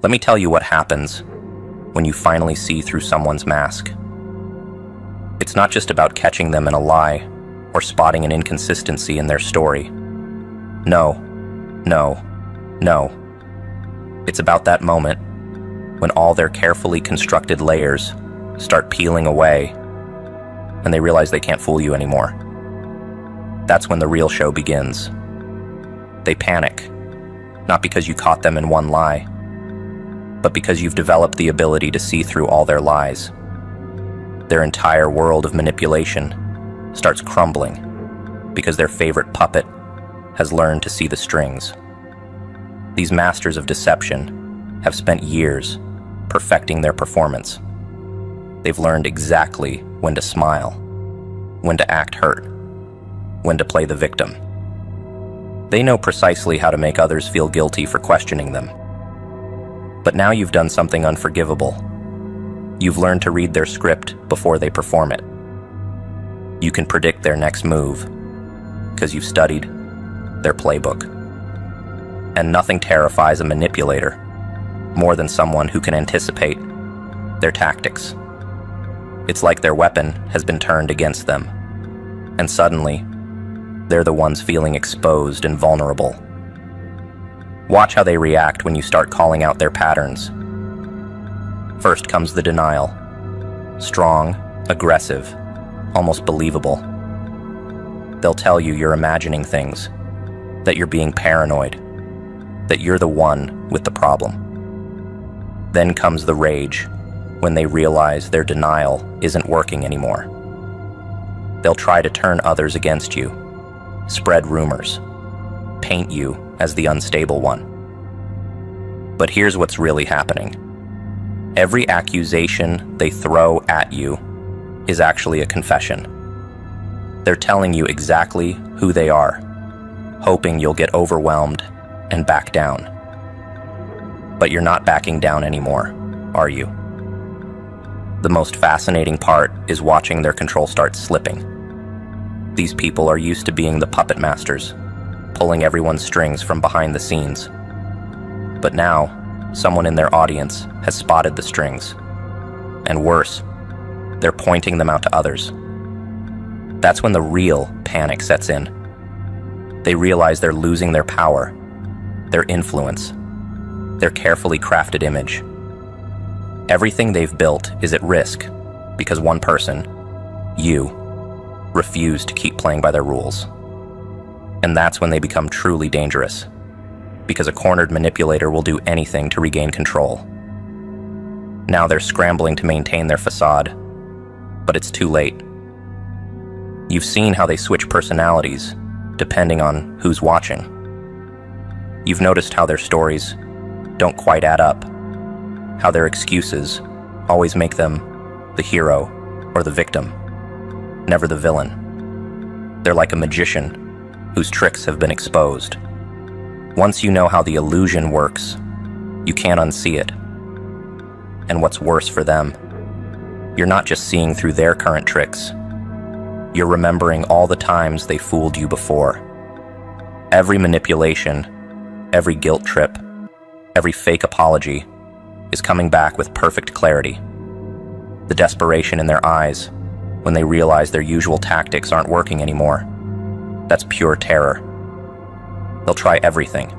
Let me tell you what happens when you finally see through someone's mask. It's not just about catching them in a lie or spotting an inconsistency in their story. No. It's about that moment when all their carefully constructed layers start peeling away and they realize they can't fool you anymore. That's when the real show begins. They panic, not because you caught them in one lie, but because you've developed the ability to see through all their lies. Their entire world of manipulation starts crumbling because their favorite puppet has learned to see the strings. These masters of deception have spent years perfecting their performance. They've learned exactly when to smile, when to act hurt, when to play the victim. They know precisely how to make others feel guilty for questioning them. But now you've done something unforgivable. You've learned to read their script before they perform it. You can predict their next move because you've studied their playbook. And nothing terrifies a manipulator more than someone who can anticipate their tactics. It's like their weapon has been turned against them, and suddenly, they're the ones feeling exposed and vulnerable. Watch how they react when you start calling out their patterns. First comes the denial. Strong, aggressive, almost believable. They'll tell you you're imagining things, that you're being paranoid, that you're the one with the problem. Then comes the rage, when they realize their denial isn't working anymore. They'll try to turn others against you, spread rumors, paint you as the unstable one. But here's what's really happening. Every accusation they throw at you is actually a confession. They're telling you exactly who they are, hoping you'll get overwhelmed and back down. But you're not backing down anymore, are you? The most fascinating part is watching their control start slipping. These people are used to being the puppet masters, pulling everyone's strings from behind the scenes. But now, someone in their audience has spotted the strings. And worse, they're pointing them out to others. That's when the real panic sets in. They realize they're losing their power, their influence, their carefully crafted image. Everything they've built is at risk because one person, you, refused to keep playing by their rules. And that's when they become truly dangerous, because a cornered manipulator will do anything to regain control. Now they're scrambling to maintain their facade, but it's too late. You've seen how they switch personalities, depending on who's watching. You've noticed how their stories don't quite add up, how their excuses always make them the hero or the victim, never the villain. They're like a magician whose tricks have been exposed. Once you know how the illusion works, you can't unsee it. And what's worse for them, you're not just seeing through their current tricks. You're remembering all the times they fooled you before. Every manipulation, every guilt trip, every fake apology is coming back with perfect clarity. The desperation in their eyes when they realize their usual tactics aren't working anymore. That's pure terror. They'll try everything.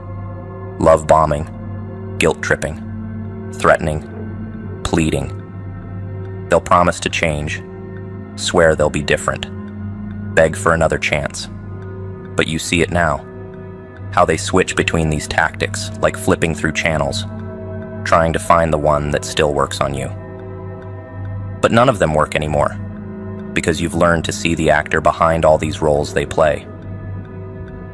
Love bombing, guilt tripping, threatening, pleading. They'll promise to change, swear they'll be different, beg for another chance. But you see it now, how they switch between these tactics like flipping through channels, trying to find the one that still works on you. But none of them work anymore, because you've learned to see the actor behind all these roles they play.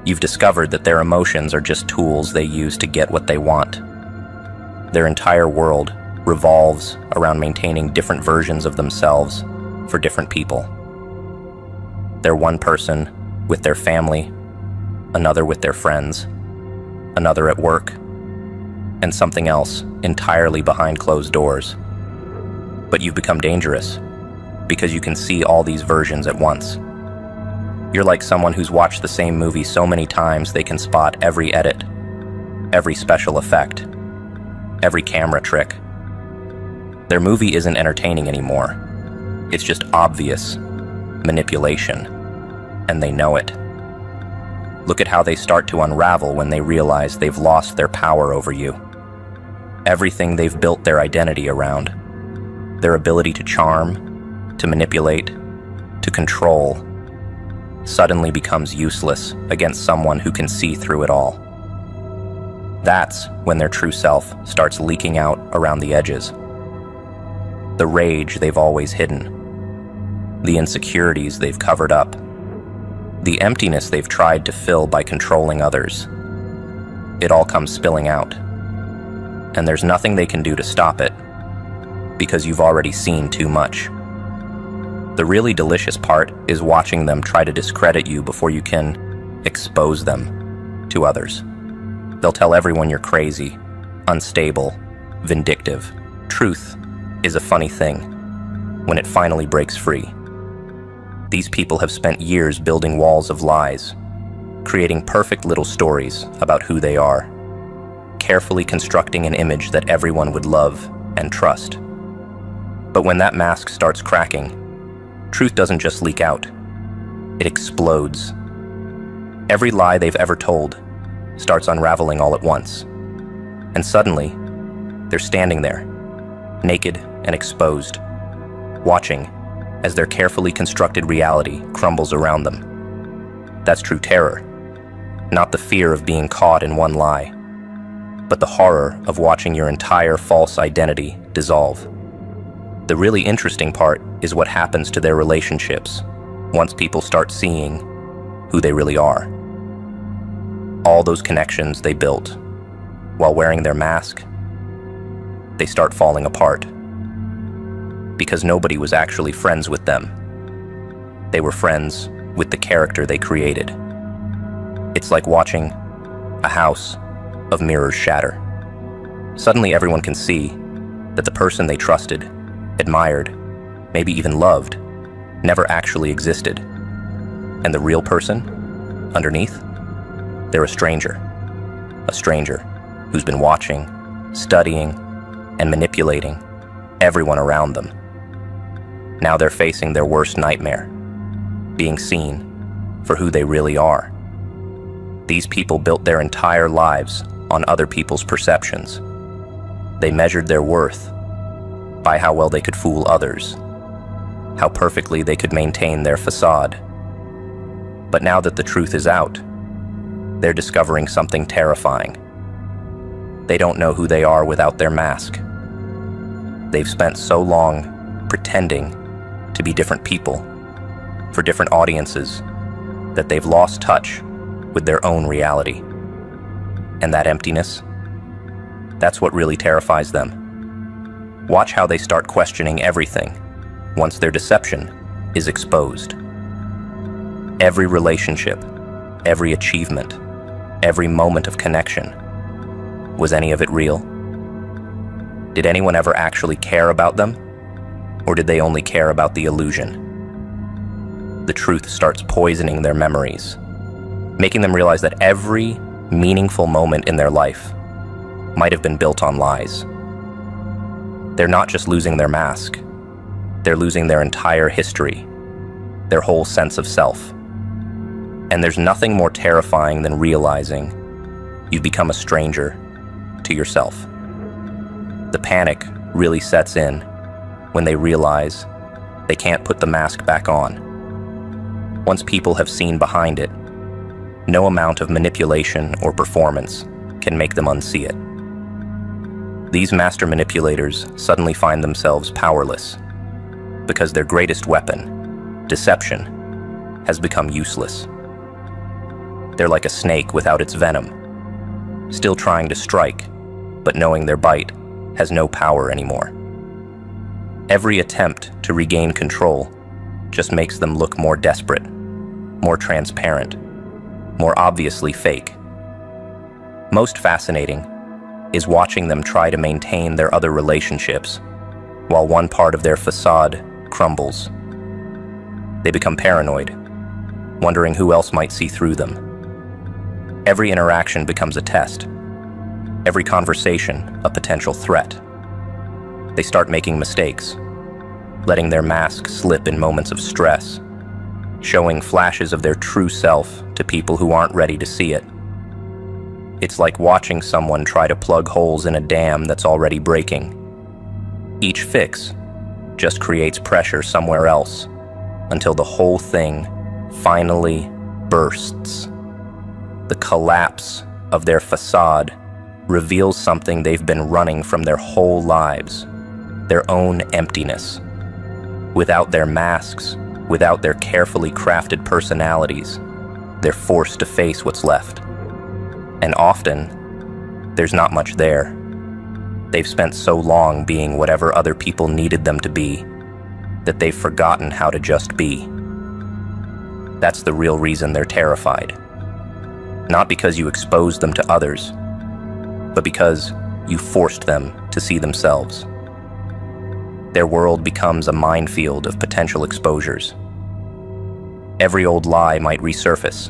You've discovered that their emotions are just tools they use to get what they want. Their entire world revolves around maintaining different versions of themselves for different people. They're one person with their family, another with their friends, another at work, and something else entirely behind closed doors. But you've become dangerous because you can see all these versions at once. You're like someone who's watched the same movie so many times they can spot every edit, every special effect, every camera trick. Their movie isn't entertaining anymore. It's just obvious manipulation, and they know it. Look at how they start to unravel when they realize they've lost their power over you. Everything they've built their identity around, their ability to charm, to manipulate, to control, suddenly becomes useless against someone who can see through it all. That's when their true self starts leaking out around the edges. The rage they've always hidden, the insecurities they've covered up, the emptiness they've tried to fill by controlling others. It all comes spilling out. And there's nothing they can do to stop it, because you've already seen too much. The really delicious part is watching them try to discredit you before you can expose them to others. They'll tell everyone you're crazy, unstable, vindictive. Truth is a funny thing when it finally breaks free. These people have spent years building walls of lies, creating perfect little stories about who they are, carefully constructing an image that everyone would love and trust. But when that mask starts cracking, truth doesn't just leak out, it explodes. Every lie they've ever told starts unraveling all at once. And suddenly, they're standing there, naked and exposed, watching as their carefully constructed reality crumbles around them. That's true terror, not the fear of being caught in one lie, but the horror of watching your entire false identity dissolve. The really interesting part is what happens to their relationships once people start seeing who they really are. All those connections they built while wearing their mask, they start falling apart. Because nobody was actually friends with them. They were friends with the character they created. It's like watching a house of mirrors shatter. Suddenly everyone can see that the person they trusted, admired, maybe even loved, never actually existed. And the real person, underneath, they're a stranger who's been watching, studying, and manipulating everyone around them. Now they're facing their worst nightmare, being seen for who they really are. These people built their entire lives on other people's perceptions. They measured their worth by how well they could fool others, how perfectly they could maintain their facade. But now that the truth is out, they're discovering something terrifying. They don't know who they are without their mask. They've spent so long pretending to be different people for different audiences that they've lost touch with their own reality. And that emptiness, that's what really terrifies them. Watch how they start questioning everything once their deception is exposed. Every relationship, every achievement, every moment of connection, was any of it real? Did anyone ever actually care about them? Or did they only care about the illusion? The truth starts poisoning their memories, making them realize that every meaningful moment in their life might have been built on lies. They're not just losing their mask, they're losing their entire history, their whole sense of self. And there's nothing more terrifying than realizing you've become a stranger to yourself. The panic really sets in when they realize they can't put the mask back on. Once people have seen behind it, no amount of manipulation or performance can make them unsee it. These master manipulators suddenly find themselves powerless because their greatest weapon, deception, has become useless. They're like a snake without its venom, still trying to strike, but knowing their bite has no power anymore. Every attempt to regain control just makes them look more desperate, more transparent, more obviously fake. Most fascinating is watching them try to maintain their other relationships while one part of their facade crumbles. They become paranoid, wondering who else might see through them. Every interaction becomes a test. every conversation a potential threat. They start making mistakes, letting their mask slip in moments of stress, showing flashes of their true self to people who aren't ready to see it. It's like watching someone try to plug holes in a dam that's already breaking. Each fix just creates pressure somewhere else until the whole thing finally bursts. The collapse of their facade reveals something they've been running from their whole lives, their own emptiness. Without their masks, without their carefully crafted personalities, they're forced to face what's left. And often, there's not much there. They've spent so long being whatever other people needed them to be that they've forgotten how to just be. That's the real reason they're terrified. Not because you exposed them to others, but because you forced them to see themselves. Their world becomes a minefield of potential exposures. Every old lie might resurface.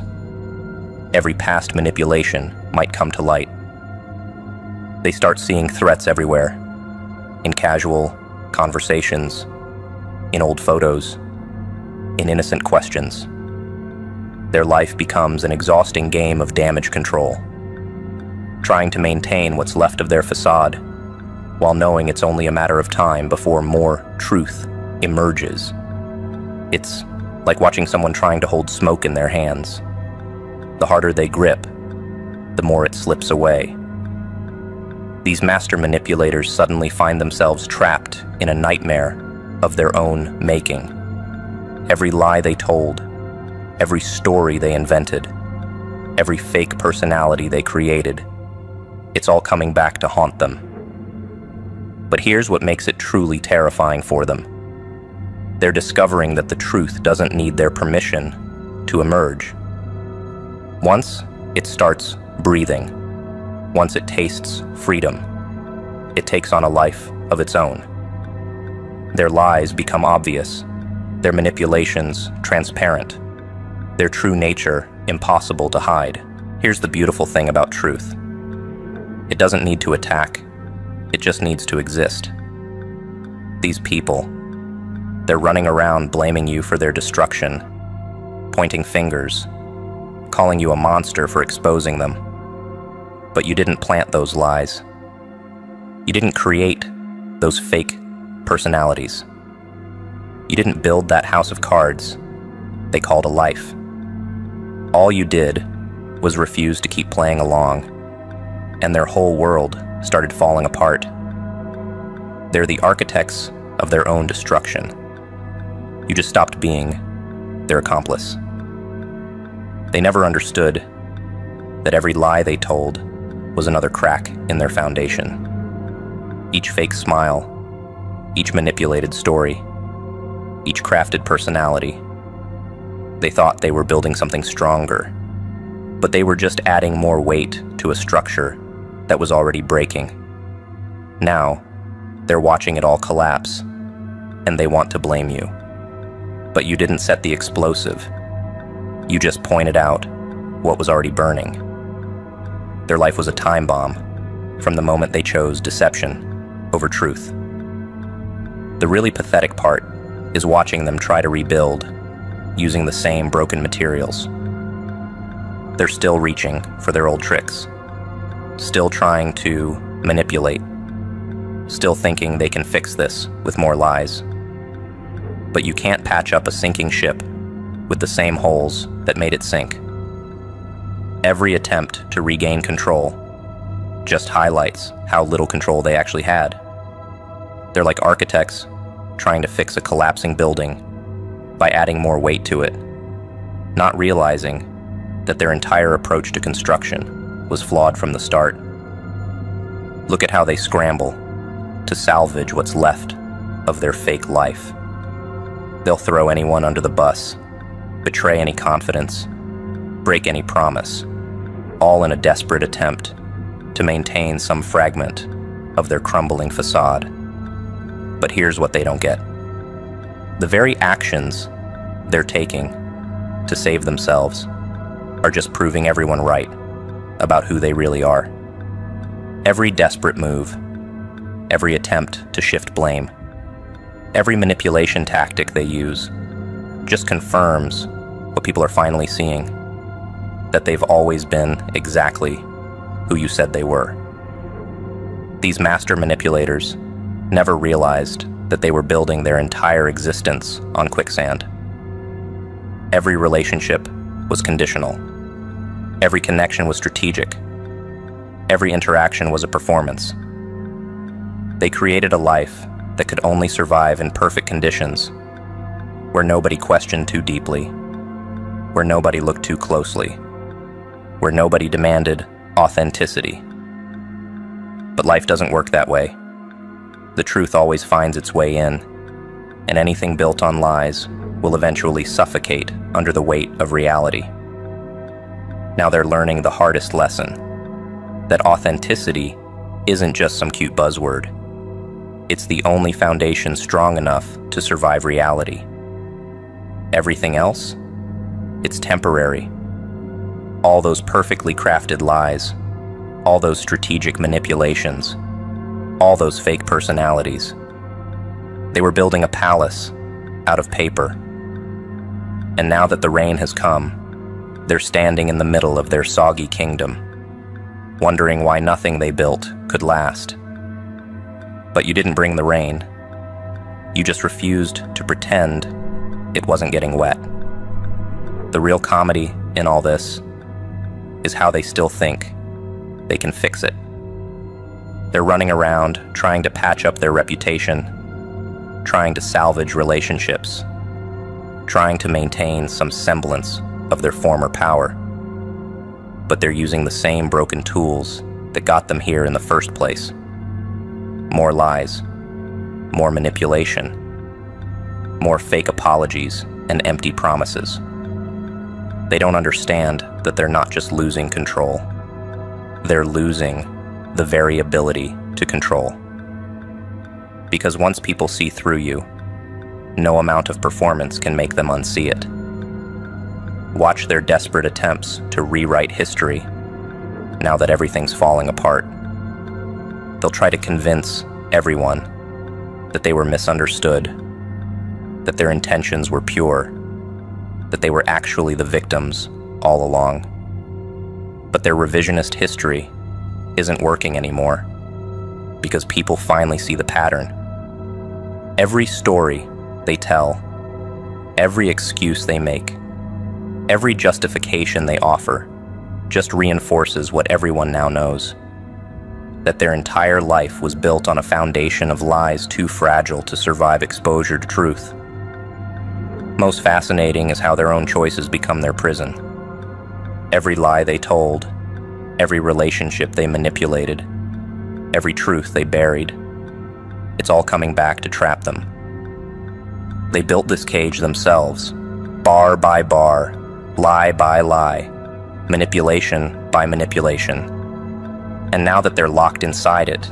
Every past manipulation might come to light. They start seeing threats everywhere, in casual conversations, in old photos, in innocent questions. Their life becomes an exhausting game of damage control, trying to maintain what's left of their facade, while knowing it's only a matter of time before more truth emerges. It's like watching someone trying to hold smoke in their hands. The harder they grip, the more it slips away. These master manipulators suddenly find themselves trapped in a nightmare of their own making. Every lie they told, every story they invented, every fake personality they created, it's all coming back to haunt them. But here's what makes it truly terrifying for them. They're discovering that the truth doesn't need their permission to emerge. Once it starts breathing, once it tastes freedom, it takes on a life of its own. Their lies become obvious, their manipulations transparent, their true nature impossible to hide. Here's the beautiful thing about truth. It doesn't need to attack. It just needs to exist. These people, they're running around blaming you for their destruction, pointing fingers, calling you a monster for exposing them. But you didn't plant those lies. You didn't create those fake personalities. You didn't build that house of cards they called a life. All you did was refuse to keep playing along, and their whole world started falling apart. They're the architects of their own destruction. You just stopped being their accomplice. They never understood that every lie they told was another crack in their foundation. Each fake smile, each manipulated story, each crafted personality. They thought they were building something stronger, but they were just adding more weight to a structure that was already breaking. Now, they're watching it all collapse, and they want to blame you. But you didn't set the explosive. You just pointed out what was already burning. Their life was a time bomb from the moment they chose deception over truth. The really pathetic part is watching them try to rebuild using the same broken materials. They're still reaching for their old tricks, still trying to manipulate, still thinking they can fix this with more lies. But you can't patch up a sinking ship with the same holes that made it sink. Every attempt to regain control just highlights how little control they actually had. They're like architects trying to fix a collapsing building by adding more weight to it, not realizing that their entire approach to construction was flawed from the start. Look at how they scramble to salvage what's left of their fake life. They'll throw anyone under the bus, betray any confidence, break any promise, all in a desperate attempt to maintain some fragment of their crumbling facade. But here's what they don't get. The very actions they're taking to save themselves are just proving everyone right about who they really are. Every desperate move, every attempt to shift blame, every manipulation tactic they use just confirms what people are finally seeing, that they've always been exactly who you said they were. These master manipulators never realized that they were building their entire existence on quicksand. Every relationship was conditional. Every connection was strategic. Every interaction was a performance. They created a life that could only survive in perfect conditions, where nobody questioned too deeply, where nobody looked too closely, where nobody demanded authenticity. But life doesn't work that way. The truth always finds its way in, and anything built on lies will eventually suffocate under the weight of reality. Now they're learning the hardest lesson, that authenticity isn't just some cute buzzword. It's the only foundation strong enough to survive reality. Everything else? It's temporary. All those perfectly crafted lies, all those strategic manipulations, all those fake personalities. They were building a palace out of paper. And now that the rain has come, they're standing in the middle of their soggy kingdom, wondering why nothing they built could last. But you didn't bring the rain. You just refused to pretend it wasn't getting wet. The real comedy in all this is how they still think they can fix it. They're running around trying to patch up their reputation, trying to salvage relationships, trying to maintain some semblance of their former power. But they're using the same broken tools that got them here in the first place. More lies, more manipulation, more fake apologies and empty promises. They don't understand that they're not just losing control. They're losing the very ability to control. Because once people see through you, no amount of performance can make them unsee it. Watch their desperate attempts to rewrite history now that everything's falling apart. They'll try to convince everyone that they were misunderstood, that their intentions were pure, that they were actually the victims all along. But their revisionist history isn't working anymore because people finally see the pattern. Every story they tell, every excuse they make, every justification they offer just reinforces what everyone now knows, that their entire life was built on a foundation of lies too fragile to survive exposure to truth. Most fascinating is how their own choices become their prison. Every lie they told, every relationship they manipulated, every truth they buried, it's all coming back to trap them. They built this cage themselves, bar by bar, lie by lie, manipulation by manipulation. And now that they're locked inside it,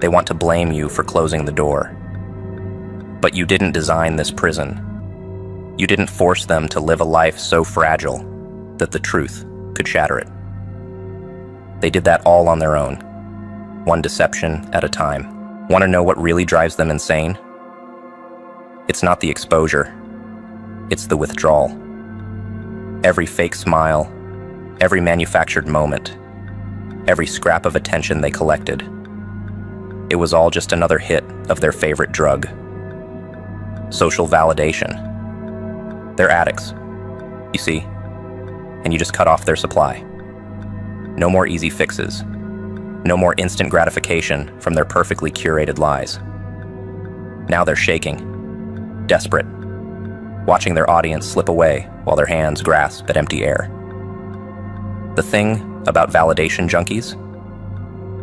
they want to blame you for closing the door. But you didn't design this prison. You didn't force them to live a life so fragile that the truth could shatter it. They did that all on their own, one deception at a time. Want to know what really drives them insane? It's not the exposure, it's the withdrawal. Every fake smile, every manufactured moment, every scrap of attention they collected, it was all just another hit of their favorite drug. Social validation. They're addicts, you see, and you just cut off their supply. No more easy fixes. No more instant gratification from their perfectly curated lies. Now they're shaking, desperate, watching their audience slip away while their hands grasp at empty air. The thing about validation junkies,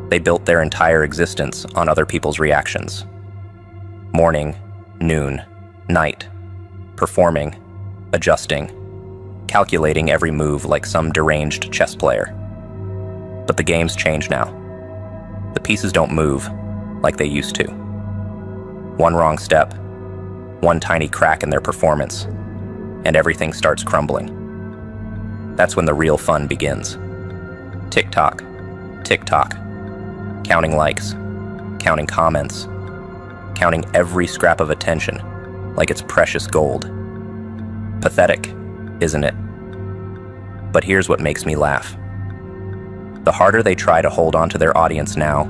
they built their entire existence on other people's reactions. Morning, noon, night, performing, adjusting, calculating every move like some deranged chess player. But the game's changed now. The pieces don't move like they used to. One wrong step, one tiny crack in their performance, and everything starts crumbling. That's when the real fun begins. Tick-tock, tick-tock. counting likes, counting comments, counting every scrap of attention like it's precious gold. Pathetic, isn't it? But here's what makes me laugh. The harder they try to hold on to their audience now,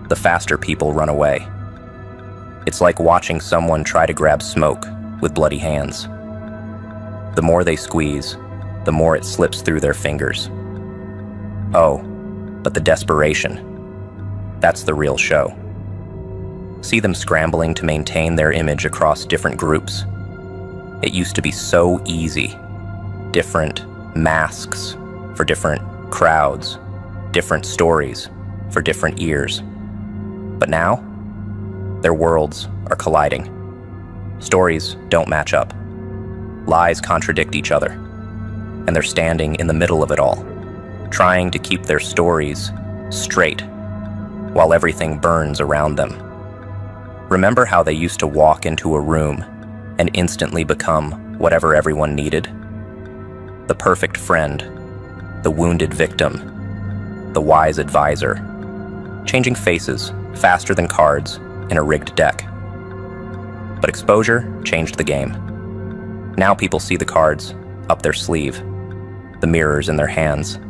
the faster people run away. It's like watching someone try to grab smoke with bloody hands. The more they squeeze, the more it slips through their fingers. Oh, but the desperation. That's the real show. See them scrambling to maintain their image across different groups. It used to be so easy. Different masks for different crowds, different stories for different ears. But now, their worlds are colliding. Stories don't match up. Lies contradict each other. And they're standing in the middle of it all, trying to keep their stories straight while everything burns around them. Remember how they used to walk into a room and instantly become whatever everyone needed? The perfect friend, the wounded victim, the wise advisor, changing faces faster than cards in a rigged deck. But exposure changed the game. Now people see the cards up their sleeve, the mirrors in their hands,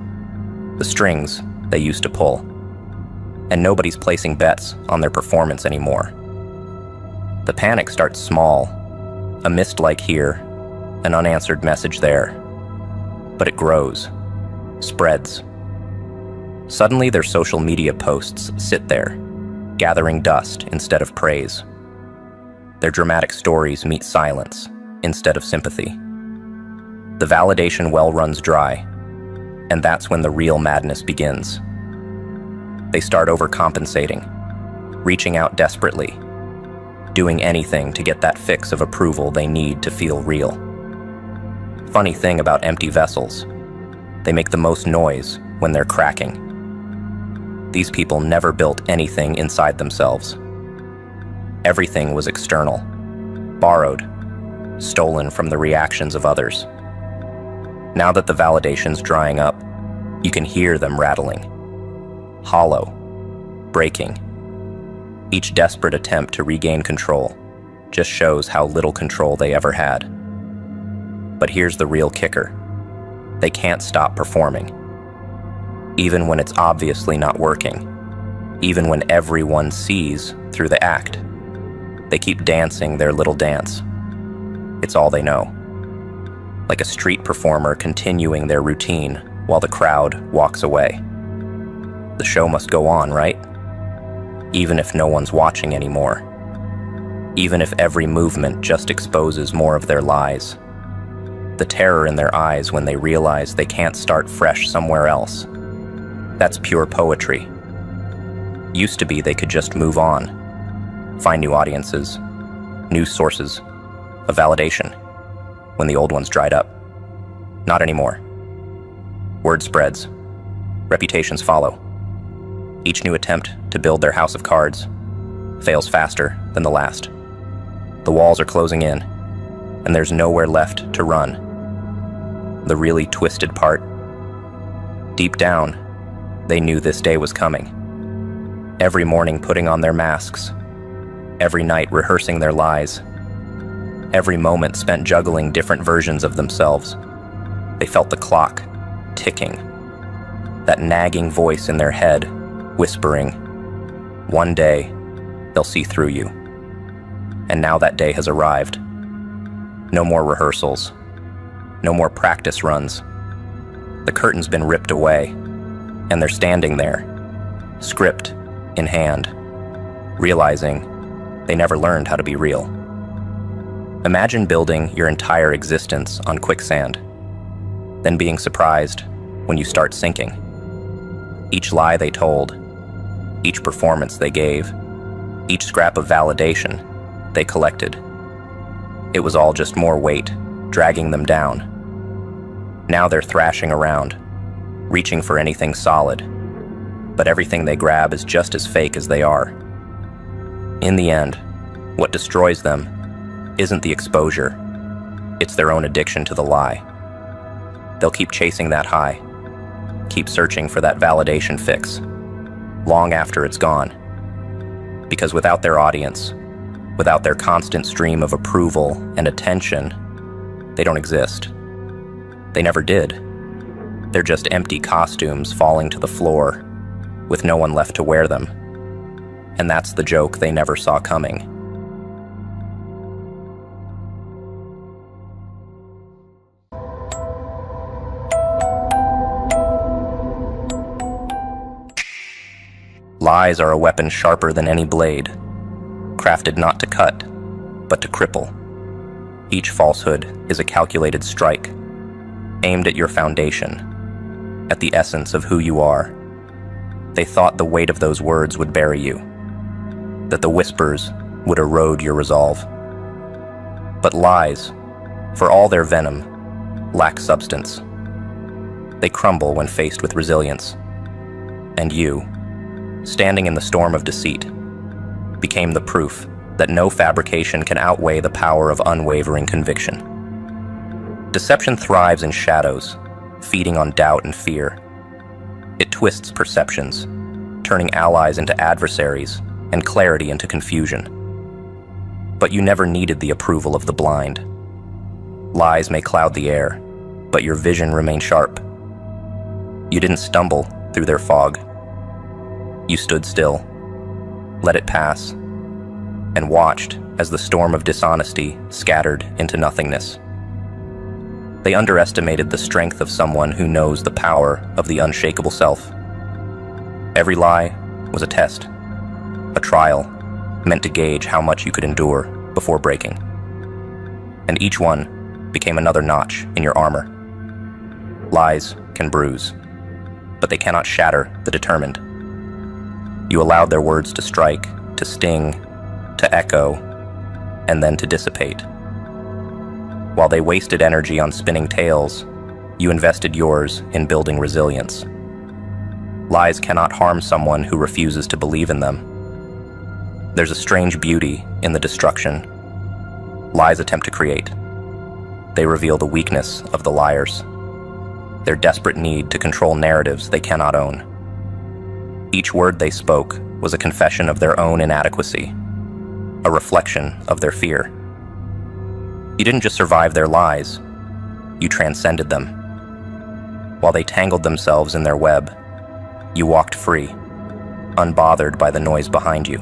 the strings they used to pull, and nobody's placing bets on their performance anymore. The panic starts small, a missed like here, an unanswered message there, but it grows, spreads. Suddenly their social media posts sit there, gathering dust instead of praise. Their dramatic stories meet silence instead of sympathy. The validation well runs dry, and that's when the real madness begins. They start overcompensating, reaching out desperately, doing anything to get that fix of approval they need to feel real. Funny thing about empty vessels, they make the most noise when they're cracking. These people never built anything inside themselves. Everything was external, borrowed, stolen from the reactions of others. Now that the validation's drying up, you can hear them rattling. Hollow, breaking. Each desperate attempt to regain control just shows how little control they ever had. But here's the real kicker. They can't stop performing. Even when it's obviously not working. Even when everyone sees through the act. They keep dancing their little dance. It's all they know. Like a street performer continuing their routine while the crowd walks away. The show must go on, right? Even if no one's watching anymore. Even if every movement just exposes more of their lies. The terror in their eyes when they realize they can't start fresh somewhere else. That's pure poetry. Used to be they could just move on, find new audiences, new sources of validation when the old ones dried up. Not anymore. Word spreads. Reputations follow. Each new attempt to build their house of cards fails faster than the last. The walls are closing in, and there's nowhere left to run. The really twisted part. Deep down, they knew this day was coming. Every morning putting on their masks. Every night rehearsing their lies. Every moment spent juggling different versions of themselves. They felt the clock ticking. That nagging voice in their head whispering, one day, they'll see through you. And now that day has arrived. No more rehearsals. No more practice runs. The curtain's been ripped away, and they're standing there, script in hand, realizing they never learned how to be real. Imagine building your entire existence on quicksand, then being surprised when you start sinking. Each lie they told, each performance they gave, each scrap of validation they collected. It was all just more weight, dragging them down. Now they're thrashing around, reaching for anything solid, but everything they grab is just as fake as they are. In the end, what destroys them isn't the exposure, it's their own addiction to the lie. They'll keep chasing that high, keep searching for that validation fix, long after it's gone. Because without their audience, without their constant stream of approval and attention, they don't exist. They never did. They're just empty costumes falling to the floor, with no one left to wear them. And that's the joke they never saw coming. Lies are a weapon sharper than any blade, crafted not to cut, but to cripple. Each falsehood is a calculated strike, aimed at your foundation, at the essence of who you are. They thought the weight of those words would bury you, that the whispers would erode your resolve. But lies, for all their venom, lack substance. They crumble when faced with resilience. And you, standing in the storm of deceit, became the proof that no fabrication can outweigh the power of unwavering conviction. Deception thrives in shadows, feeding on doubt and fear. It twists perceptions, turning allies into adversaries and clarity into confusion. But you never needed the approval of the blind. Lies may cloud the air, but your vision remained sharp. You didn't stumble through their fog. You stood still, let it pass, and watched as the storm of dishonesty scattered into nothingness. They underestimated the strength of someone who knows the power of the unshakable self. Every lie was a test, a trial meant to gauge how much you could endure before breaking. And each one became another notch in your armor. Lies can bruise, but they cannot shatter the determined. You allowed their words to strike, to sting, to echo, and then to dissipate. While they wasted energy on spinning tales, you invested yours in building resilience. Lies cannot harm someone who refuses to believe in them. There's a strange beauty in the destruction lies attempt to create. They reveal the weakness of the liars, their desperate need to control narratives they cannot own. Each word they spoke was a confession of their own inadequacy, a reflection of their fear. You didn't just survive their lies, you transcended them. While they tangled themselves in their web, you walked free, unbothered by the noise behind you.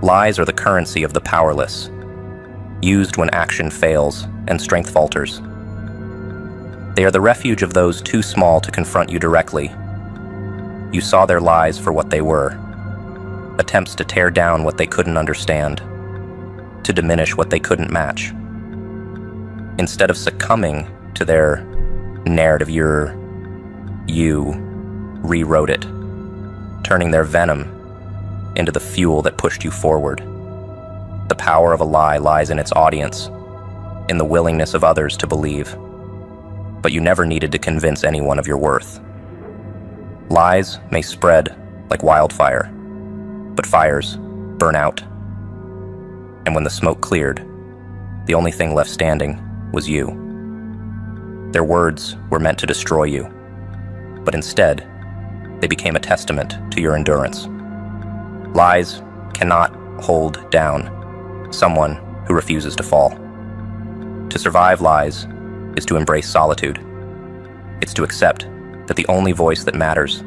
Lies are the currency of the powerless, used when action fails and strength falters. They are the refuge of those too small to confront you directly. You saw their lies for what they were, attempts to tear down what they couldn't understand, to diminish what they couldn't match. Instead of succumbing to their narrative, you rewrote it, turning their venom into the fuel that pushed you forward. The power of a lie lies in its audience, in the willingness of others to believe. But you never needed to convince anyone of your worth. Lies may spread like wildfire, but fires burn out. And when the smoke cleared, the only thing left standing was you. Their words were meant to destroy you, but instead, they became a testament to your endurance. Lies cannot hold down someone who refuses to fall. To survive lies is to embrace solitude. It's to accept that the only voice that matters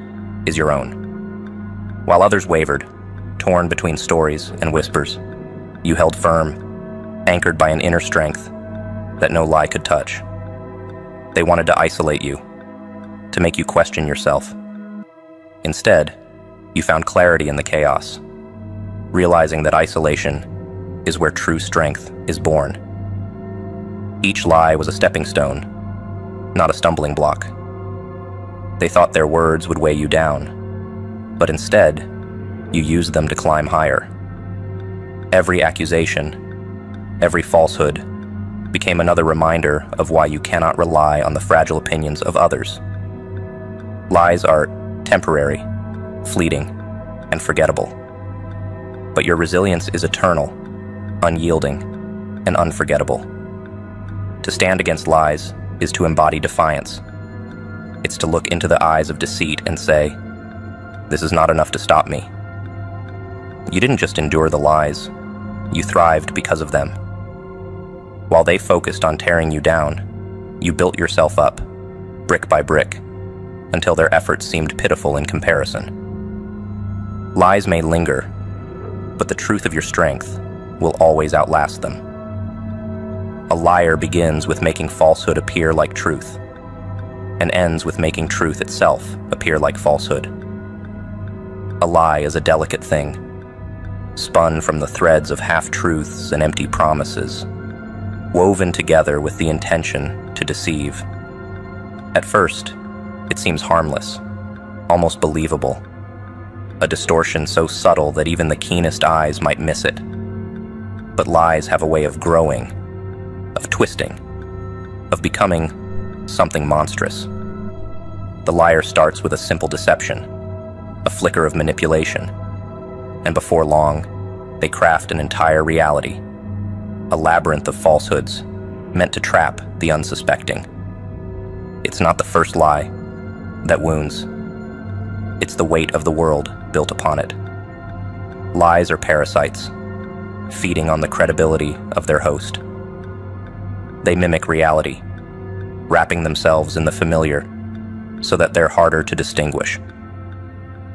is your own. While others wavered, torn between stories and whispers, you held firm, anchored by an inner strength that no lie could touch. They wanted to isolate you, to make you question yourself. Instead, you found clarity in the chaos, realizing that isolation is where true strength is born. Each lie was a stepping stone, not a stumbling block. They thought their words would weigh you down, but instead, you used them to climb higher. Every accusation, every falsehood, became another reminder of why you cannot rely on the fragile opinions of others. Lies are temporary, fleeting, and forgettable. But your resilience is eternal, unyielding, and unforgettable. To stand against lies is to embody defiance. It's to look into the eyes of deceit and say, This is not enough to stop me. You didn't just endure the lies, you thrived because of them. While they focused on tearing you down, you built yourself up, brick by brick, until their efforts seemed pitiful in comparison. Lies may linger, but the truth of your strength will always outlast them. A liar begins with making falsehood appear like truth, and ends with making truth itself appear like falsehood. A lie is a delicate thing, spun from the threads of half-truths and empty promises, woven together with the intention to deceive. At first, it seems harmless, almost believable, a distortion so subtle that even the keenest eyes might miss it. But lies have a way of growing, of twisting, of becoming something monstrous. The liar starts with a simple deception, a flicker of manipulation, and before long, they craft an entire reality, a labyrinth of falsehoods meant to trap the unsuspecting. It's not the first lie that wounds. It's the weight of the world built upon it. Lies are parasites, feeding on the credibility of their host. They mimic reality, wrapping themselves in the familiar so that they're harder to distinguish.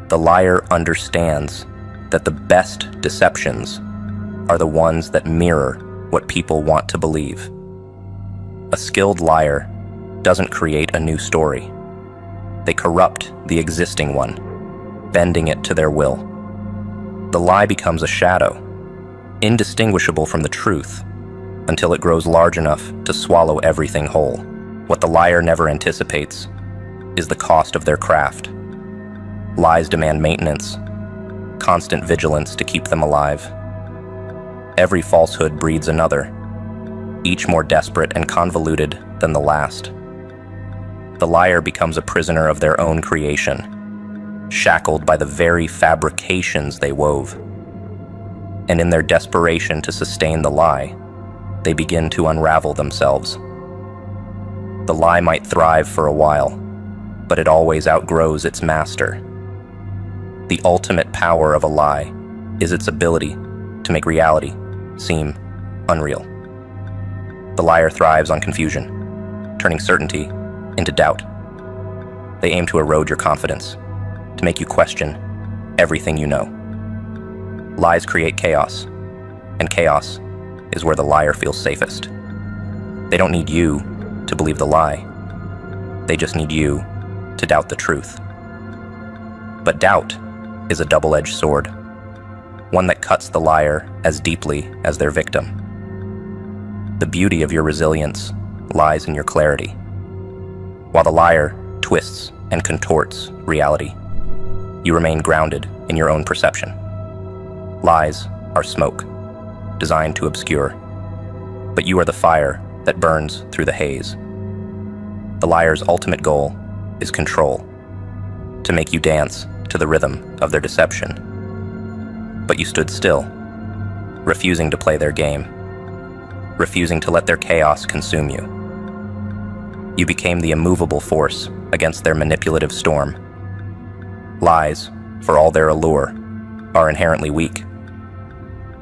The liar understands that the best deceptions are the ones that mirror what people want to believe. A skilled liar doesn't create a new story. They corrupt the existing one, bending it to their will. The lie becomes a shadow, indistinguishable from the truth, until it grows large enough to swallow everything whole. What the liar never anticipates is the cost of their craft. Lies demand maintenance, constant vigilance to keep them alive. Every falsehood breeds another, each more desperate and convoluted than the last. The liar becomes a prisoner of their own creation, shackled by the very fabrications they wove. And in their desperation to sustain the lie, they begin to unravel themselves. The lie might thrive for a while, but it always outgrows its master. The ultimate power of a lie is its ability to make reality seem unreal. The liar thrives on confusion, turning certainty into doubt. They aim to erode your confidence, to make you question everything you know. Lies create chaos, and chaos is where the liar feels safest. They don't need you to believe the lie. They just need you to doubt the truth. But doubt is a double-edged sword, one that cuts the liar as deeply as their victim. The beauty of your resilience lies in your clarity. While the liar twists and contorts reality, you remain grounded in your own perception. Lies are smoke, designed to obscure, but you are the fire that burns through the haze. The liar's ultimate goal is control, to make you dance to the rhythm of their deception. But you stood still, refusing to play their game, refusing to let their chaos consume you. You became the immovable force against their manipulative storm. Lies, for all their allure, are inherently weak.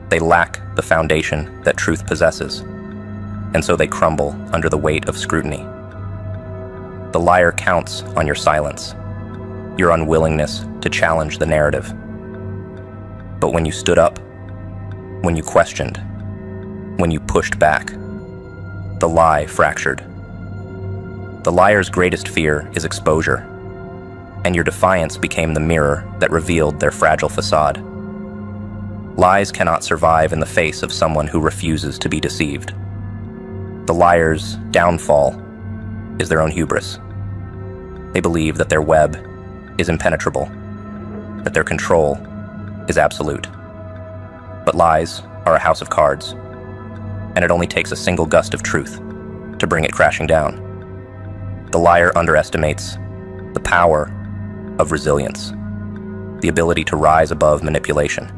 They lack the foundation that truth possesses, and so they crumble under the weight of scrutiny. The liar counts on your silence, your unwillingness to challenge the narrative. But when you stood up, when you questioned, when you pushed back, the lie fractured. The liar's greatest fear is exposure, and your defiance became the mirror that revealed their fragile facade. Lies cannot survive in the face of someone who refuses to be deceived. The liar's downfall is their own hubris. They believe that their web is impenetrable, that their control is absolute. But lies are a house of cards, and it only takes a single gust of truth to bring it crashing down. The liar underestimates the power of resilience, the ability to rise above manipulation.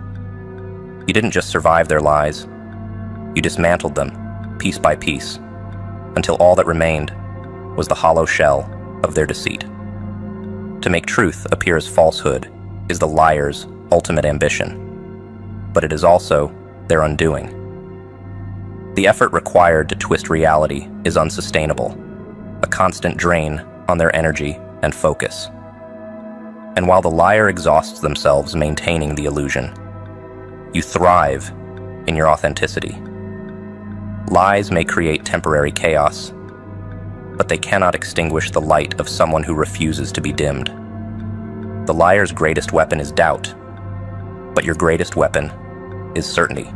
You didn't just survive their lies, you dismantled them piece by piece, until all that remained was the hollow shell of their deceit. To make truth appear as falsehood, is the liar's ultimate ambition, but it is also their undoing. The effort required to twist reality is unsustainable, a constant drain on their energy and focus. And while the liar exhausts themselves maintaining the illusion, you thrive in your authenticity. Lies may create temporary chaos, but they cannot extinguish the light of someone who refuses to be dimmed. The liar's greatest weapon is doubt, but your greatest weapon is certainty.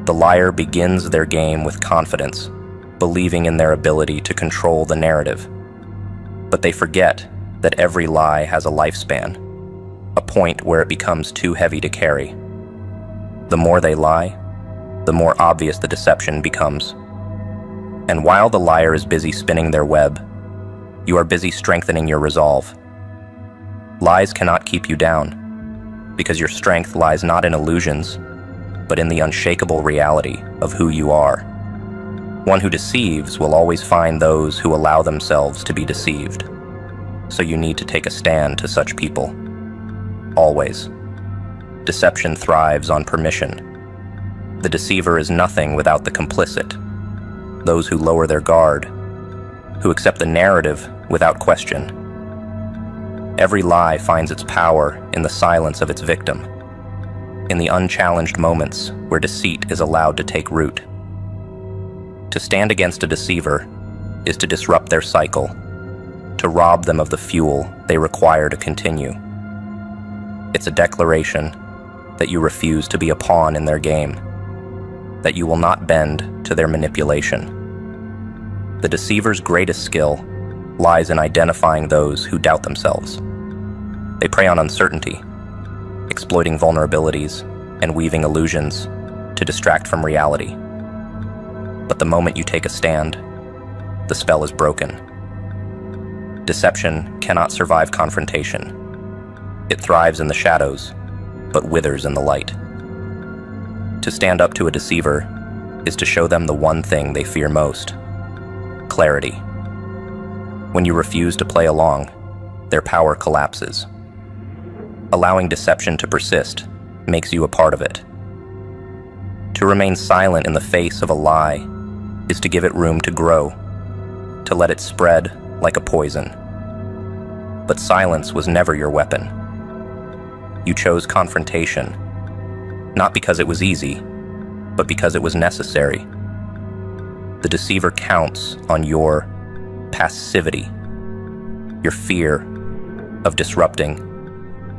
The liar begins their game with confidence, believing in their ability to control the narrative. But they forget that every lie has a lifespan, a point where it becomes too heavy to carry. The more they lie, the more obvious the deception becomes. And while the liar is busy spinning their web, you are busy strengthening your resolve. Lies cannot keep you down, because your strength lies not in illusions, but in the unshakable reality of who you are. One who deceives will always find those who allow themselves to be deceived. So you need to take a stand to such people. Always. Deception thrives on permission. The deceiver is nothing without the complicit, those who lower their guard, who accept the narrative without question. Every lie finds its power in the silence of its victim, in the unchallenged moments where deceit is allowed to take root. To stand against a deceiver is to disrupt their cycle, to rob them of the fuel they require to continue. It's a declaration that you refuse to be a pawn in their game, that you will not bend to their manipulation. The deceiver's greatest skill lies in identifying those who doubt themselves. They prey on uncertainty, exploiting vulnerabilities and weaving illusions to distract from reality. But the moment you take a stand, the spell is broken. Deception cannot survive confrontation. It thrives in the shadows, but withers in the light. To stand up to a deceiver is to show them the one thing they fear most: clarity. When you refuse to play along, their power collapses. Allowing deception to persist makes you a part of it. To remain silent in the face of a lie is to give it room to grow, to let it spread like a poison. But silence was never your weapon. You chose confrontation, not because it was easy, but because it was necessary. The deceiver counts on your passivity, your fear of disrupting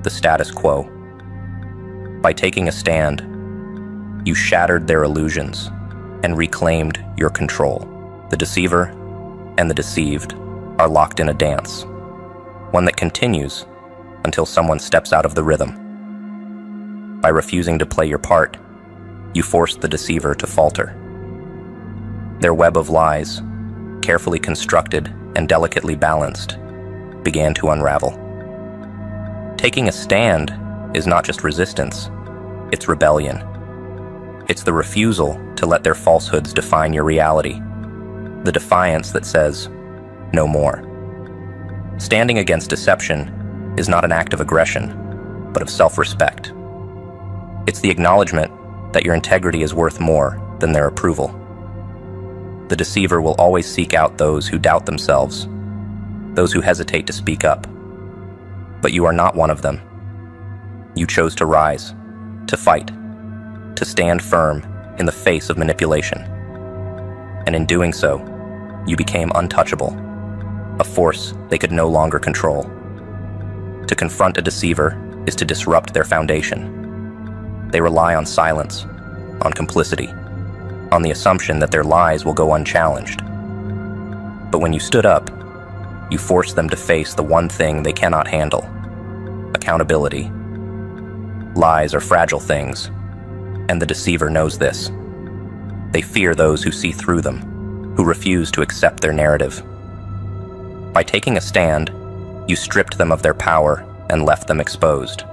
the status quo. By taking a stand, you shattered their illusions and reclaimed your control. The deceiver and the deceived are locked in a dance, one that continues until someone steps out of the rhythm. By refusing to play your part, you forced the deceiver to falter. Their web of lies, carefully constructed and delicately balanced, began to unravel. Taking a stand is not just resistance, it's rebellion. It's the refusal to let their falsehoods define your reality, the defiance that says, no more. Standing against deception is not an act of aggression, but of self-respect. It's the acknowledgement that your integrity is worth more than their approval. The deceiver will always seek out those who doubt themselves, those who hesitate to speak up. But you are not one of them. You chose to rise, to fight, to stand firm in the face of manipulation. And in doing so, you became untouchable, a force they could no longer control. To confront a deceiver is to disrupt their foundation. They rely on silence, on complicity, on the assumption that their lies will go unchallenged. But when you stood up, you forced them to face the one thing they cannot handle: accountability. Lies are fragile things, and the deceiver knows this. They fear those who see through them, who refuse to accept their narrative. By taking a stand, you stripped them of their power and left them exposed.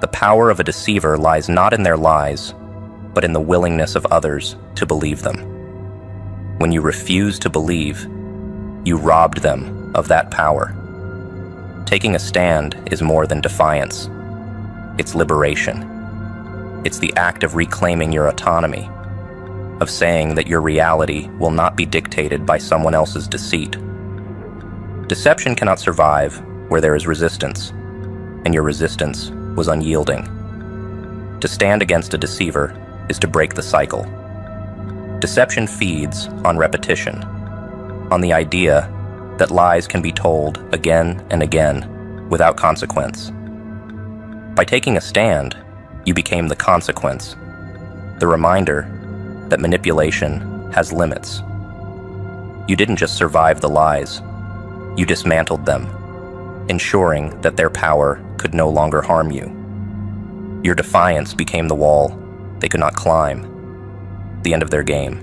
The power of a deceiver lies not in their lies, but in the willingness of others to believe them. When you refuse to believe, you robbed them of that power. Taking a stand is more than defiance. It's liberation. It's the act of reclaiming your autonomy, of saying that your reality will not be dictated by someone else's deceit. Deception cannot survive where there is resistance, and your resistance was unyielding. To stand against a deceiver is to break the cycle. Deception feeds on repetition, on the idea that lies can be told again and again without consequence. By taking a stand, you became the consequence, the reminder that manipulation has limits. You didn't just survive the lies, you dismantled them, ensuring that their power could no longer harm you. Your defiance became the wall they could not climb, the end of their game.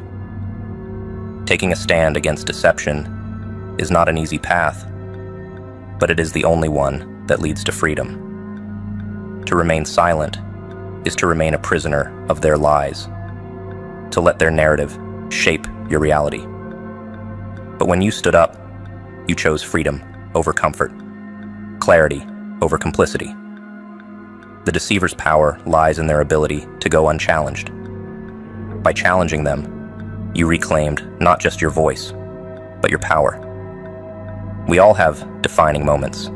Taking a stand against deception is not an easy path, but it is the only one that leads to freedom. To remain silent is to remain a prisoner of their lies, to let their narrative shape your reality. But when you stood up, you chose freedom over comfort, clarity over complicity. The deceiver's power lies in their ability to go unchallenged. By challenging them, you reclaimed not just your voice, but your power. We all have defining moments.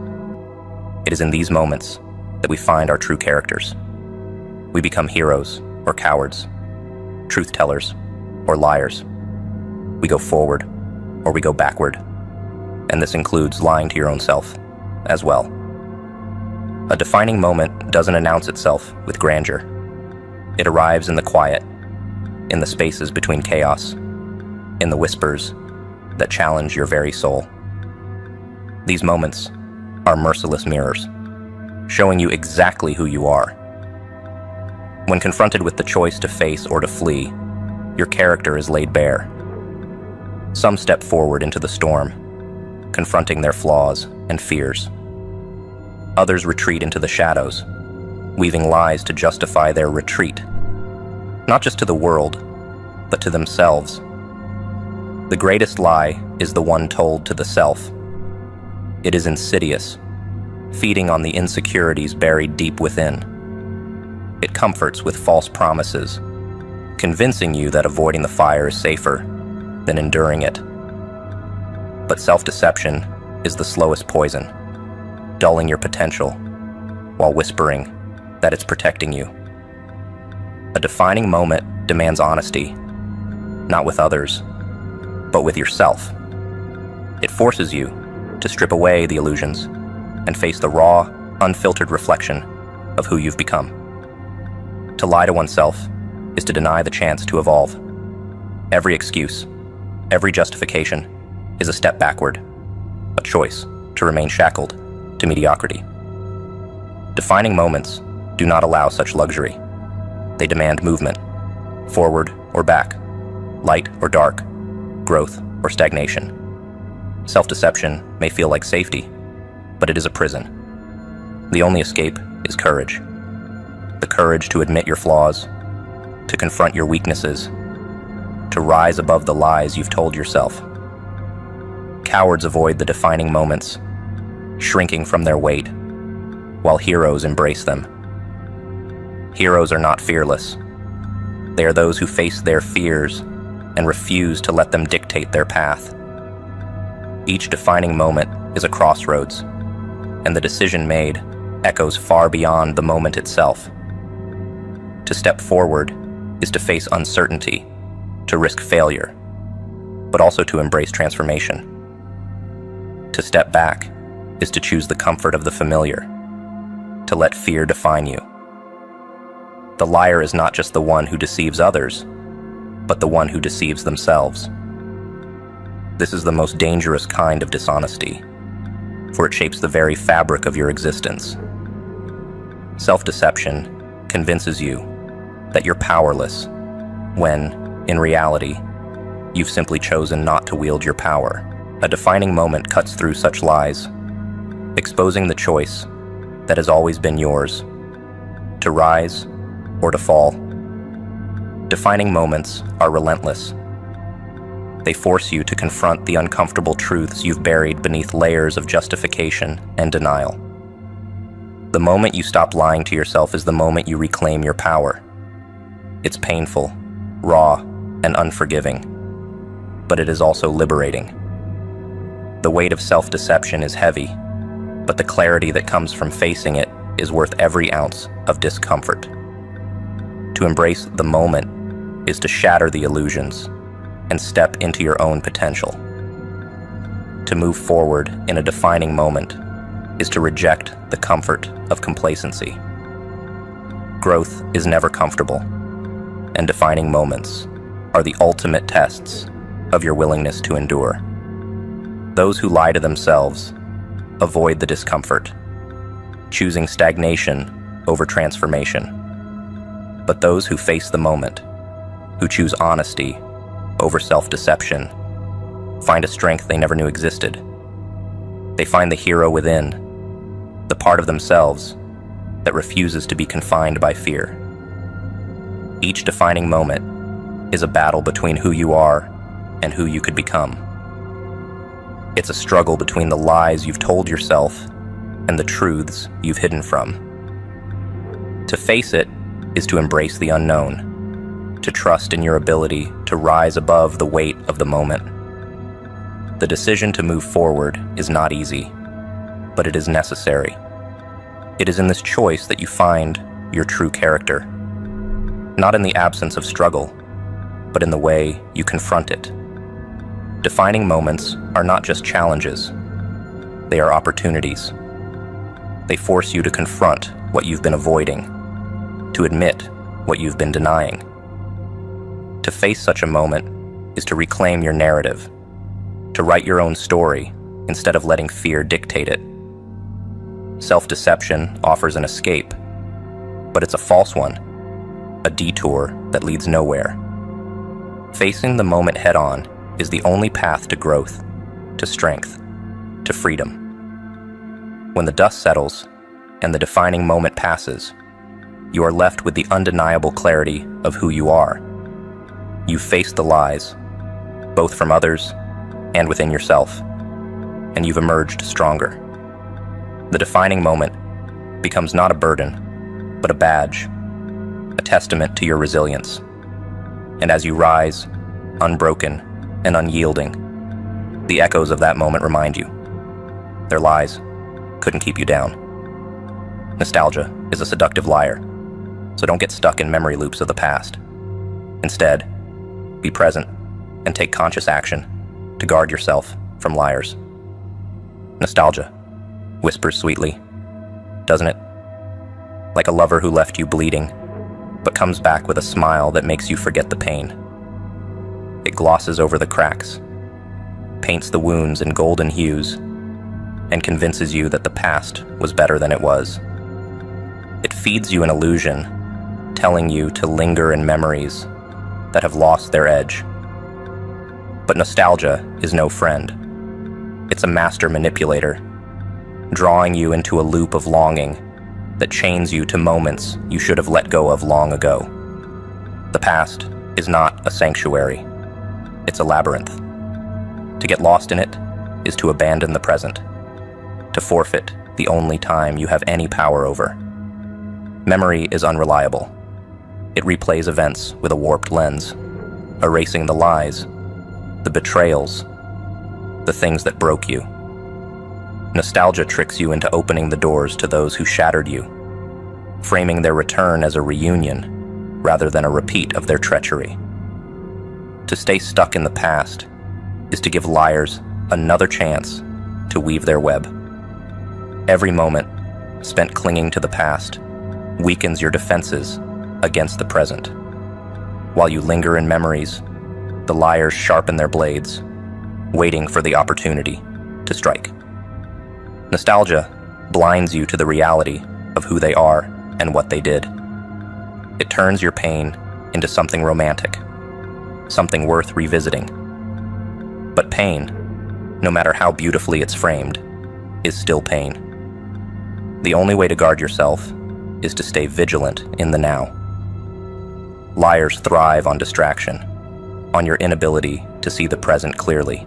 It is in these moments that we find our true characters. We become heroes or cowards, truth tellers or liars. We go forward or we go backward. And this includes lying to your own self as well. A defining moment doesn't announce itself with grandeur. It arrives in the quiet, in the spaces between chaos, in the whispers that challenge your very soul. These moments are merciless mirrors, showing you exactly who you are. When confronted with the choice to face or to flee, your character is laid bare. Some step forward into the storm, confronting their flaws and fears. Others retreat into the shadows, weaving lies to justify their retreat, not just to the world, but to themselves. The greatest lie is the one told to the self. It is insidious, feeding on the insecurities buried deep within. It comforts with false promises, convincing you that avoiding the fire is safer than enduring it. But self-deception is the slowest poison, dulling your potential while whispering that it's protecting you. A defining moment demands honesty, not with others, but with yourself. It forces you to strip away the illusions and face the raw, unfiltered reflection of who you've become. To lie to oneself is to deny the chance to evolve. Every excuse, every justification is a step backward, a choice to remain shackled to mediocrity. Defining moments do not allow such luxury. They demand movement, forward or back, light or dark, growth or stagnation. Self-deception may feel like safety, but it is a prison. The only escape is courage. The courage to admit your flaws, to confront your weaknesses, to rise above the lies you've told yourself. Cowards avoid the defining moments, shrinking from their weight, while heroes embrace them. Heroes are not fearless. They are those who face their fears and refuse to let them dictate their path. Each defining moment is a crossroads, and the decision made echoes far beyond the moment itself. To step forward is to face uncertainty, to risk failure, but also to embrace transformation. To step back is to choose the comfort of the familiar, to let fear define you. The liar is not just the one who deceives others, but the one who deceives themselves. This is the most dangerous kind of dishonesty, for it shapes the very fabric of your existence. Self-deception convinces you that you're powerless, when, in reality, you've simply chosen not to wield your power. A defining moment cuts through such lies, exposing the choice that has always been yours, to rise or to fall. Defining moments are relentless. They force you to confront the uncomfortable truths you've buried beneath layers of justification and denial. The moment you stop lying to yourself is the moment you reclaim your power. It's painful, raw, and unforgiving, but it is also liberating. The weight of self-deception is heavy, but the clarity that comes from facing it is worth every ounce of discomfort. To embrace the moment is to shatter the illusions and step into your own potential. To move forward in a defining moment is to reject the comfort of complacency. Growth is never comfortable, and defining moments are the ultimate tests of your willingness to endure. Those who lie to themselves avoid the discomfort, choosing stagnation over transformation. But those who face the moment, who choose honesty over self-deception, find a strength they never knew existed. They find the hero within, the part of themselves that refuses to be confined by fear. Each defining moment is a battle between who you are and who you could become. It's a struggle between the lies you've told yourself and the truths you've hidden from. To face it is to embrace the unknown, to trust in your ability to rise above the weight of the moment. The decision to move forward is not easy, but it is necessary. It is in this choice that you find your true character, not in the absence of struggle, but in the way you confront it. Defining moments are not just challenges, they are opportunities. They force you to confront what you've been avoiding, to admit what you've been denying. To face such a moment is to reclaim your narrative, to write your own story instead of letting fear dictate it. Self-deception offers an escape, but it's a false one, a detour that leads nowhere. Facing the moment head-on is the only path to growth, to strength, to freedom. When the dust settles and the defining moment passes, you are left with the undeniable clarity of who you are. You've faced the lies, both from others and within yourself, and you've emerged stronger. The defining moment becomes not a burden, but a badge, a testament to your resilience. And as you rise, unbroken and unyielding, the echoes of that moment remind you. Their lies couldn't keep you down. Nostalgia is a seductive liar, so don't get stuck in memory loops of the past. Instead, be present and take conscious action to guard yourself from liars. Nostalgia whispers sweetly, doesn't it? Like a lover who left you bleeding, but comes back with a smile that makes you forget the pain. It glosses over the cracks, paints the wounds in golden hues, and convinces you that the past was better than it was. It feeds you an illusion, telling you to linger in memories that have lost their edge. But nostalgia is no friend. It's a master manipulator, drawing you into a loop of longing that chains you to moments you should have let go of long ago. The past is not a sanctuary. It's a labyrinth. To get lost in it is to abandon the present, to forfeit the only time you have any power over. Memory is unreliable. It replays events with a warped lens, erasing the lies, the betrayals, the things that broke you. Nostalgia tricks you into opening the doors to those who shattered you, framing their return as a reunion rather than a repeat of their treachery. To stay stuck in the past is to give liars another chance to weave their web. Every moment spent clinging to the past weakens your defenses against the present. While you linger in memories, the liars sharpen their blades, waiting for the opportunity to strike. Nostalgia blinds you to the reality of who they are and what they did. It turns your pain into something romantic, something worth revisiting. But pain, no matter how beautifully it's framed, is still pain. The only way to guard yourself is to stay vigilant in the now. Liars thrive on distraction, on your inability to see the present clearly.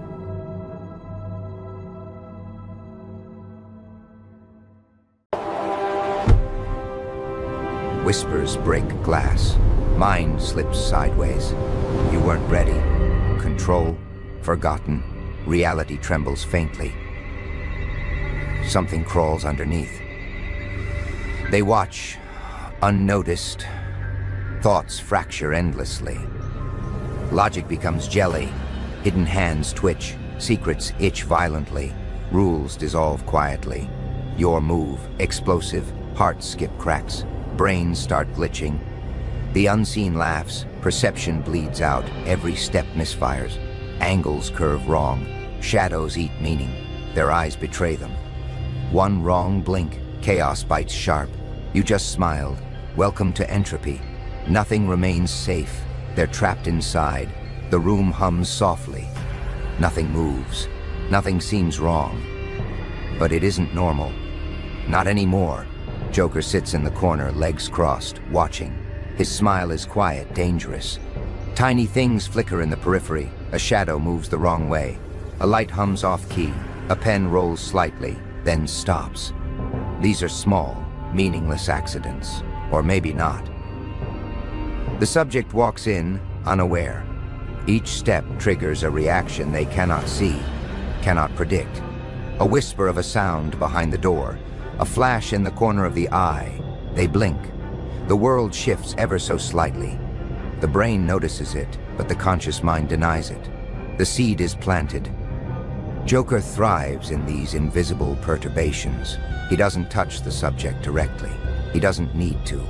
Whispers break glass. Mind slips sideways. You weren't ready. Control, forgotten. Reality trembles faintly. Something crawls underneath. They watch, unnoticed. Thoughts fracture endlessly. Logic becomes jelly. Hidden hands twitch. Secrets itch violently. Rules dissolve quietly. Your move, explosive. Hearts skip cracks. Brains start glitching. The unseen laughs. Perception bleeds out. Every step misfires. Angles curve wrong. Shadows eat meaning. Their eyes betray them. One wrong blink. Chaos bites sharp. You just smiled. Welcome to entropy. Nothing remains safe. They're trapped inside. The room hums softly. Nothing moves. Nothing seems wrong. But it isn't normal. Not anymore. Joker sits in the corner, legs crossed, watching. His smile is quiet, dangerous. Tiny things flicker in the periphery. A shadow moves the wrong way. A light hums off-key. A pen rolls slightly, then stops. These are small, meaningless accidents. Or maybe not. The subject walks in, unaware. Each step triggers a reaction they cannot see, cannot predict. A whisper of a sound behind the door. A flash in the corner of the eye. They blink. The world shifts ever so slightly. The brain notices it, but the conscious mind denies it. The seed is planted. Joker thrives in these invisible perturbations. He doesn't touch the subject directly. He doesn't need to.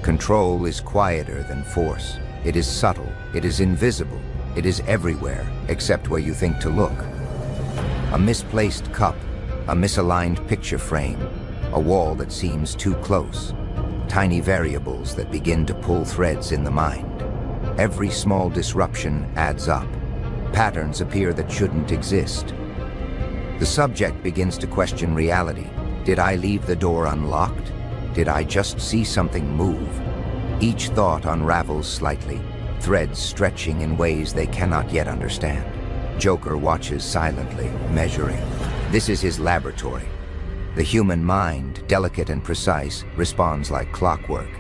Control is quieter than force. It is subtle. It is invisible. It is everywhere, except where you think to look. A misplaced cup, a misaligned picture frame, a wall that seems too close. Tiny variables that begin to pull threads in the mind. Every small disruption adds up. Patterns appear that shouldn't exist. The subject begins to question reality. Did I leave the door unlocked? Did I just see something move? Each thought unravels slightly, threads stretching in ways they cannot yet understand. Joker watches silently, measuring. This is his laboratory. The human mind, delicate and precise, responds like clockwork.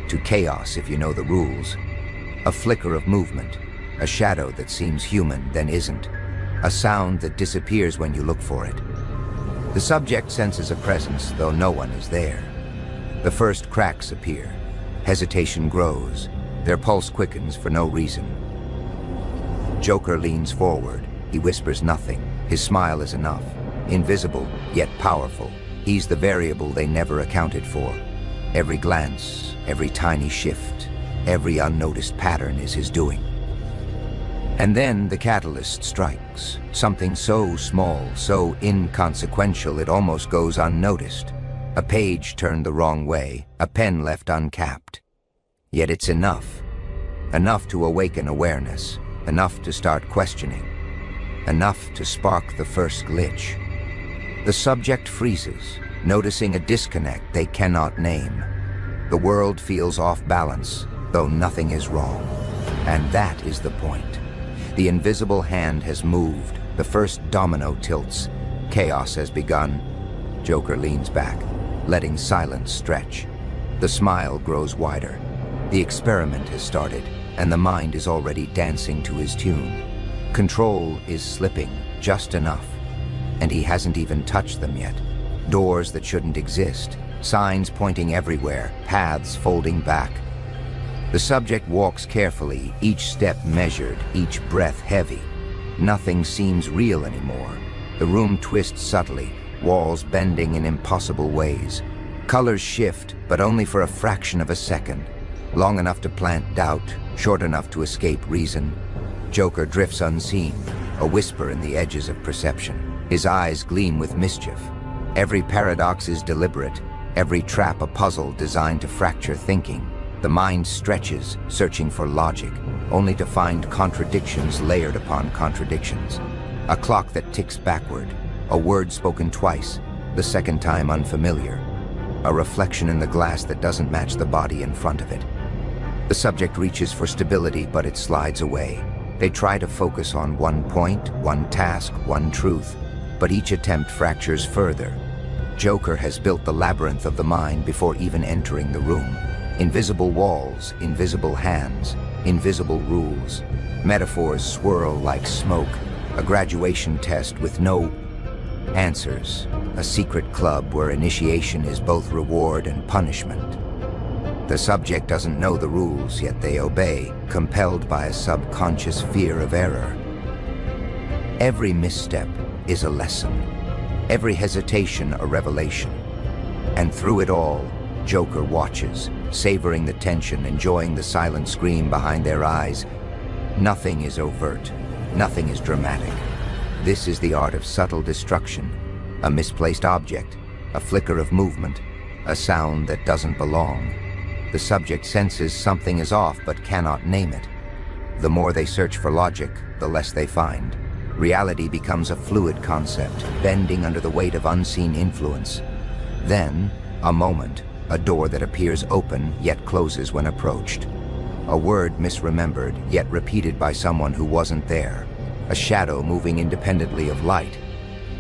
To chaos if you know the rules. A flicker of movement, a shadow that seems human then isn't. A sound that disappears when you look for it. The subject senses a presence, though no one is there. The first cracks appear. Hesitation grows. Their pulse quickens for no reason. Joker leans forward. He whispers nothing. His smile is enough. Invisible, yet powerful. He's the variable they never accounted for. Every glance, every tiny shift, every unnoticed pattern is his doing. And then the catalyst strikes. Something so small, so inconsequential it almost goes unnoticed. A page turned the wrong way, a pen left uncapped. Yet it's enough. Enough to awaken awareness, enough to start questioning, enough to spark the first glitch. The subject freezes, noticing a disconnect they cannot name. The world feels off balance, though nothing is wrong. And that is the point. The invisible hand has moved. The first domino tilts. Chaos has begun. Joker leans back, letting silence stretch. The smile grows wider. The experiment has started, and the mind is already dancing to his tune. Control is slipping, just enough. And he hasn't even touched them yet. Doors that shouldn't exist. Signs pointing everywhere, paths folding back. The subject walks carefully, each step measured, each breath heavy. Nothing seems real anymore. The room twists subtly, walls bending in impossible ways. Colors shift, but only for a fraction of a second. Long enough to plant doubt, short enough to escape reason. Joker drifts unseen, a whisper in the edges of perception. His eyes gleam with mischief. Every paradox is deliberate, every trap a puzzle designed to fracture thinking. The mind stretches, searching for logic, only to find contradictions layered upon contradictions. A clock that ticks backward, a word spoken twice, the second time unfamiliar. A reflection in the glass that doesn't match the body in front of it. The subject reaches for stability, but it slides away. They try to focus on one point, one task, one truth, but each attempt fractures further. Joker has built the labyrinth of the mind before even entering the room. Invisible walls, invisible hands, invisible rules. Metaphors swirl like smoke, a graduation test with no answers, a secret club where initiation is both reward and punishment. The subject doesn't know the rules, yet they obey, compelled by a subconscious fear of error. Every misstep is a lesson, every hesitation a revelation. And through it all, Joker watches, savoring the tension, enjoying the silent scream behind their eyes. Nothing is overt, nothing is dramatic. This is the art of subtle destruction, a misplaced object, a flicker of movement, a sound that doesn't belong. The subject senses something is off but cannot name it. The more they search for logic, the less they find. Reality becomes a fluid concept, bending under the weight of unseen influence. Then, a moment, a door that appears open yet closes when approached. A word misremembered yet repeated by someone who wasn't there. A shadow moving independently of light.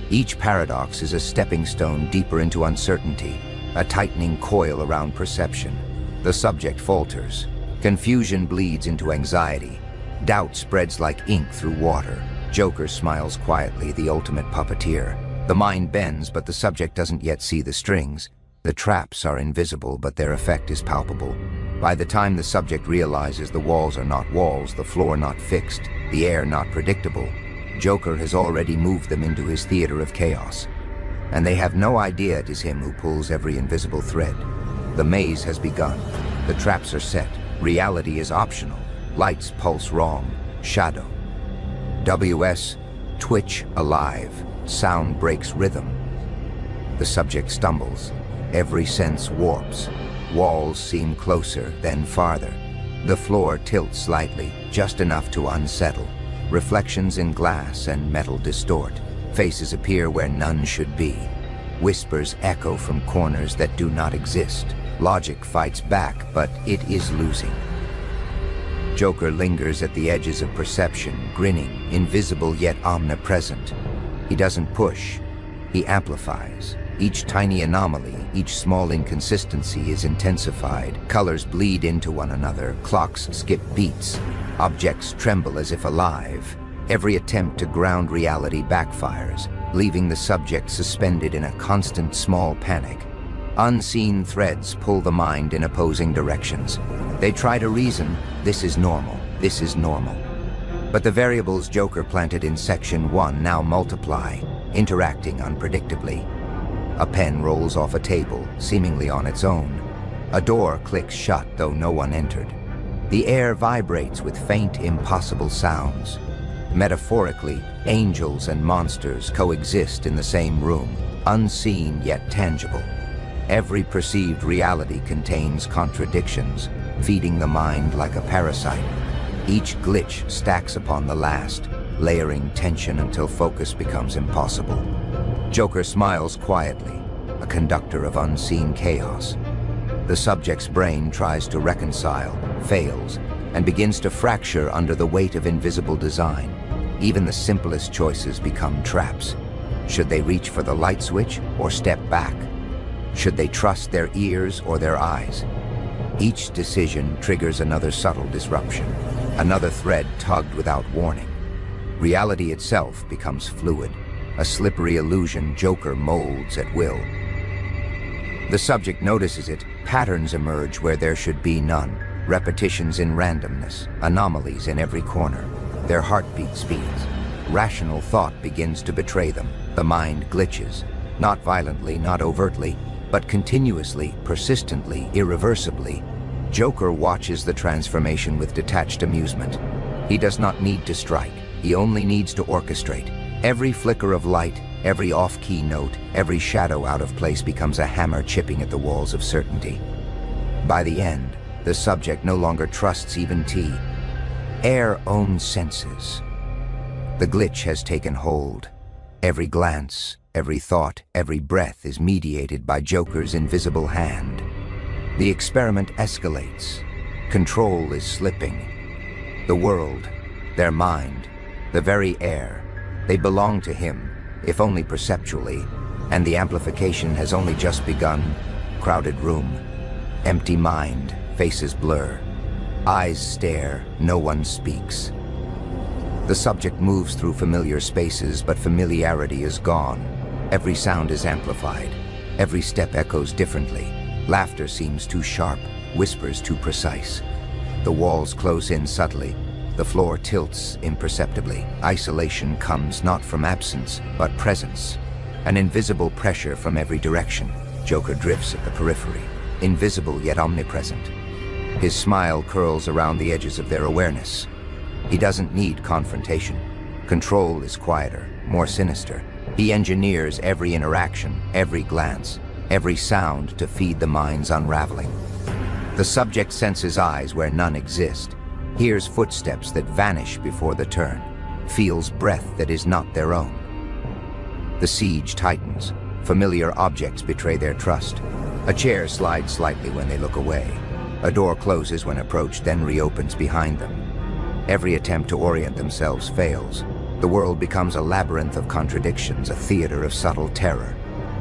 Each paradox is a stepping stone deeper into uncertainty, a tightening coil around perception. The subject falters. Confusion bleeds into anxiety. Doubt spreads like ink through water. Joker smiles quietly, the ultimate puppeteer. The mind bends, but the subject doesn't yet see the strings. The traps are invisible, but their effect is palpable. By the time the subject realizes the walls are not walls, the floor not fixed, the air not predictable, Joker has already moved them into his theater of chaos. And they have no idea it is him who pulls every invisible thread. The maze has begun. The traps are set. Reality is optional. Lights pulse wrong. Shadow. WS, twitch alive. Sound breaks rhythm. The subject stumbles. Every sense warps. Walls seem closer, then farther. The floor tilts slightly, just enough to unsettle. Reflections in glass and metal distort. Faces appear where none should be. Whispers echo from corners that do not exist. Logic fights back, but it is losing. Joker lingers at the edges of perception, grinning, invisible yet omnipresent. He doesn't push, he amplifies. Each tiny anomaly, each small inconsistency is intensified. Colors bleed into one another, clocks skip beats, objects tremble as if alive. Every attempt to ground reality backfires, leaving the subject suspended in a constant small panic. Unseen threads pull the mind in opposing directions. They try to reason, this is normal, this is normal. But the variables Joker planted in Section 1 now multiply, interacting unpredictably. A pen rolls off a table, seemingly on its own. A door clicks shut, though no one entered. The air vibrates with faint, impossible sounds. Metaphorically, angels and monsters coexist in the same room, unseen yet tangible. Every perceived reality contains contradictions, feeding the mind like a parasite. Each glitch stacks upon the last, layering tension until focus becomes impossible. Joker smiles quietly, a conductor of unseen chaos. The subject's brain tries to reconcile, fails, and begins to fracture under the weight of invisible design. Even the simplest choices become traps. Should they reach for the light switch or step back? Should they trust their ears or their eyes? Each decision triggers another subtle disruption, another thread tugged without warning. Reality itself becomes fluid, a slippery illusion Joker molds at will. The subject notices it. Patterns emerge where there should be none. Repetitions in randomness, anomalies in every corner. Their heartbeat speeds. Rational thought begins to betray them. The mind glitches, not violently, not overtly, but continuously, persistently, irreversibly. Joker watches the transformation with detached amusement. He does not need to strike. He only needs to orchestrate. Every flicker of light, every off-key note, every shadow out of place becomes a hammer chipping at the walls of certainty. By the end, the subject no longer trusts even tea. Air owns senses. The glitch has taken hold. Every glance, every thought, every breath is mediated by Joker's invisible hand. The experiment escalates. Control is slipping. The world, their mind, the very air. They belong to him, if only perceptually, and the amplification has only just begun. Crowded room, empty mind, faces blur. Eyes stare, no one speaks. The subject moves through familiar spaces, but familiarity is gone. Every sound is amplified. Every step echoes differently. Laughter seems too sharp, whispers too precise. The walls close in subtly. The floor tilts imperceptibly. Isolation comes not from absence, but presence. An invisible pressure from every direction. Joker drifts at the periphery, invisible yet omnipresent. His smile curls around the edges of their awareness. He doesn't need confrontation. Control is quieter, more sinister. He engineers every interaction, every glance, every sound to feed the mind's unraveling. The subject senses eyes where none exist, hears footsteps that vanish before the turn, feels breath that is not their own. The siege tightens. Familiar objects betray their trust. A chair slides slightly when they look away. A door closes when approached, then reopens behind them. Every attempt to orient themselves fails. The world becomes a labyrinth of contradictions, a theater of subtle terror.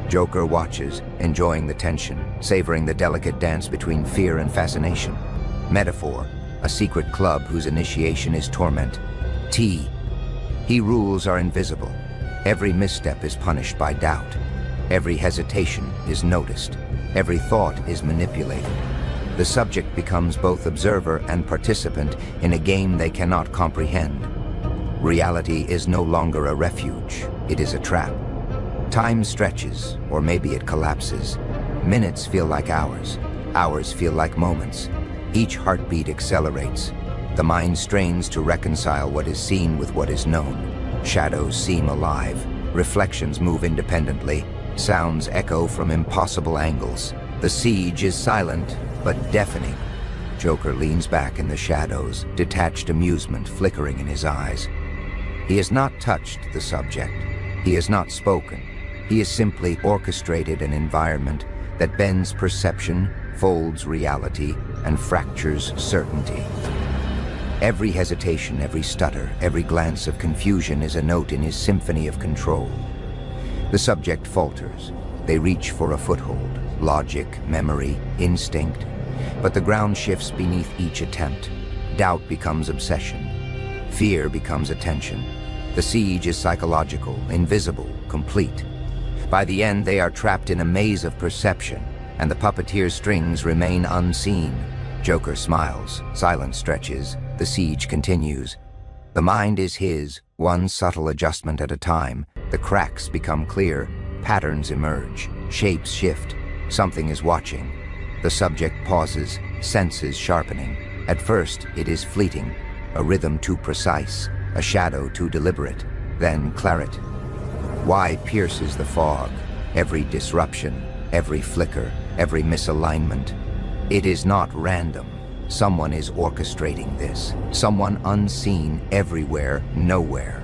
Joker watches, enjoying the tension, savoring the delicate dance between fear and fascination. Metaphor, a secret club whose initiation is torment. T. He rules are invisible. Every misstep is punished by doubt. Every hesitation is noticed. Every thought is manipulated. The subject becomes both observer and participant in a game they cannot comprehend. Reality is no longer a refuge, it is a trap. Time stretches, or maybe it collapses. Minutes feel like hours. Hours feel like moments. Each heartbeat accelerates. The mind strains to reconcile what is seen with what is known. Shadows seem alive. Reflections move independently. Sounds echo from impossible angles. The siege is silent, but deafening. Joker leans back in the shadows, detached amusement flickering in his eyes. He has not touched the subject. He has not spoken. He has simply orchestrated an environment that bends perception, folds reality, and fractures certainty. Every hesitation, every stutter, every glance of confusion is a note in his symphony of control. The subject falters. They reach for a foothold. Logic, memory, instinct. But the ground shifts beneath each attempt. Doubt becomes obsession. Fear becomes attention. The siege is psychological, invisible, complete. By the end, they are trapped in a maze of perception, and the puppeteer's strings remain unseen. Joker smiles. Silence stretches. The siege continues. The mind is his, one subtle adjustment at a time. The cracks become clear. Patterns emerge. Shapes shift. Something is watching. The subject pauses, senses sharpening. At first, it is fleeting, a rhythm too precise, a shadow too deliberate, then claret. Why pierces the fog? Every disruption, every flicker, every misalignment. It is not random. Someone is orchestrating this. Someone unseen, everywhere, nowhere.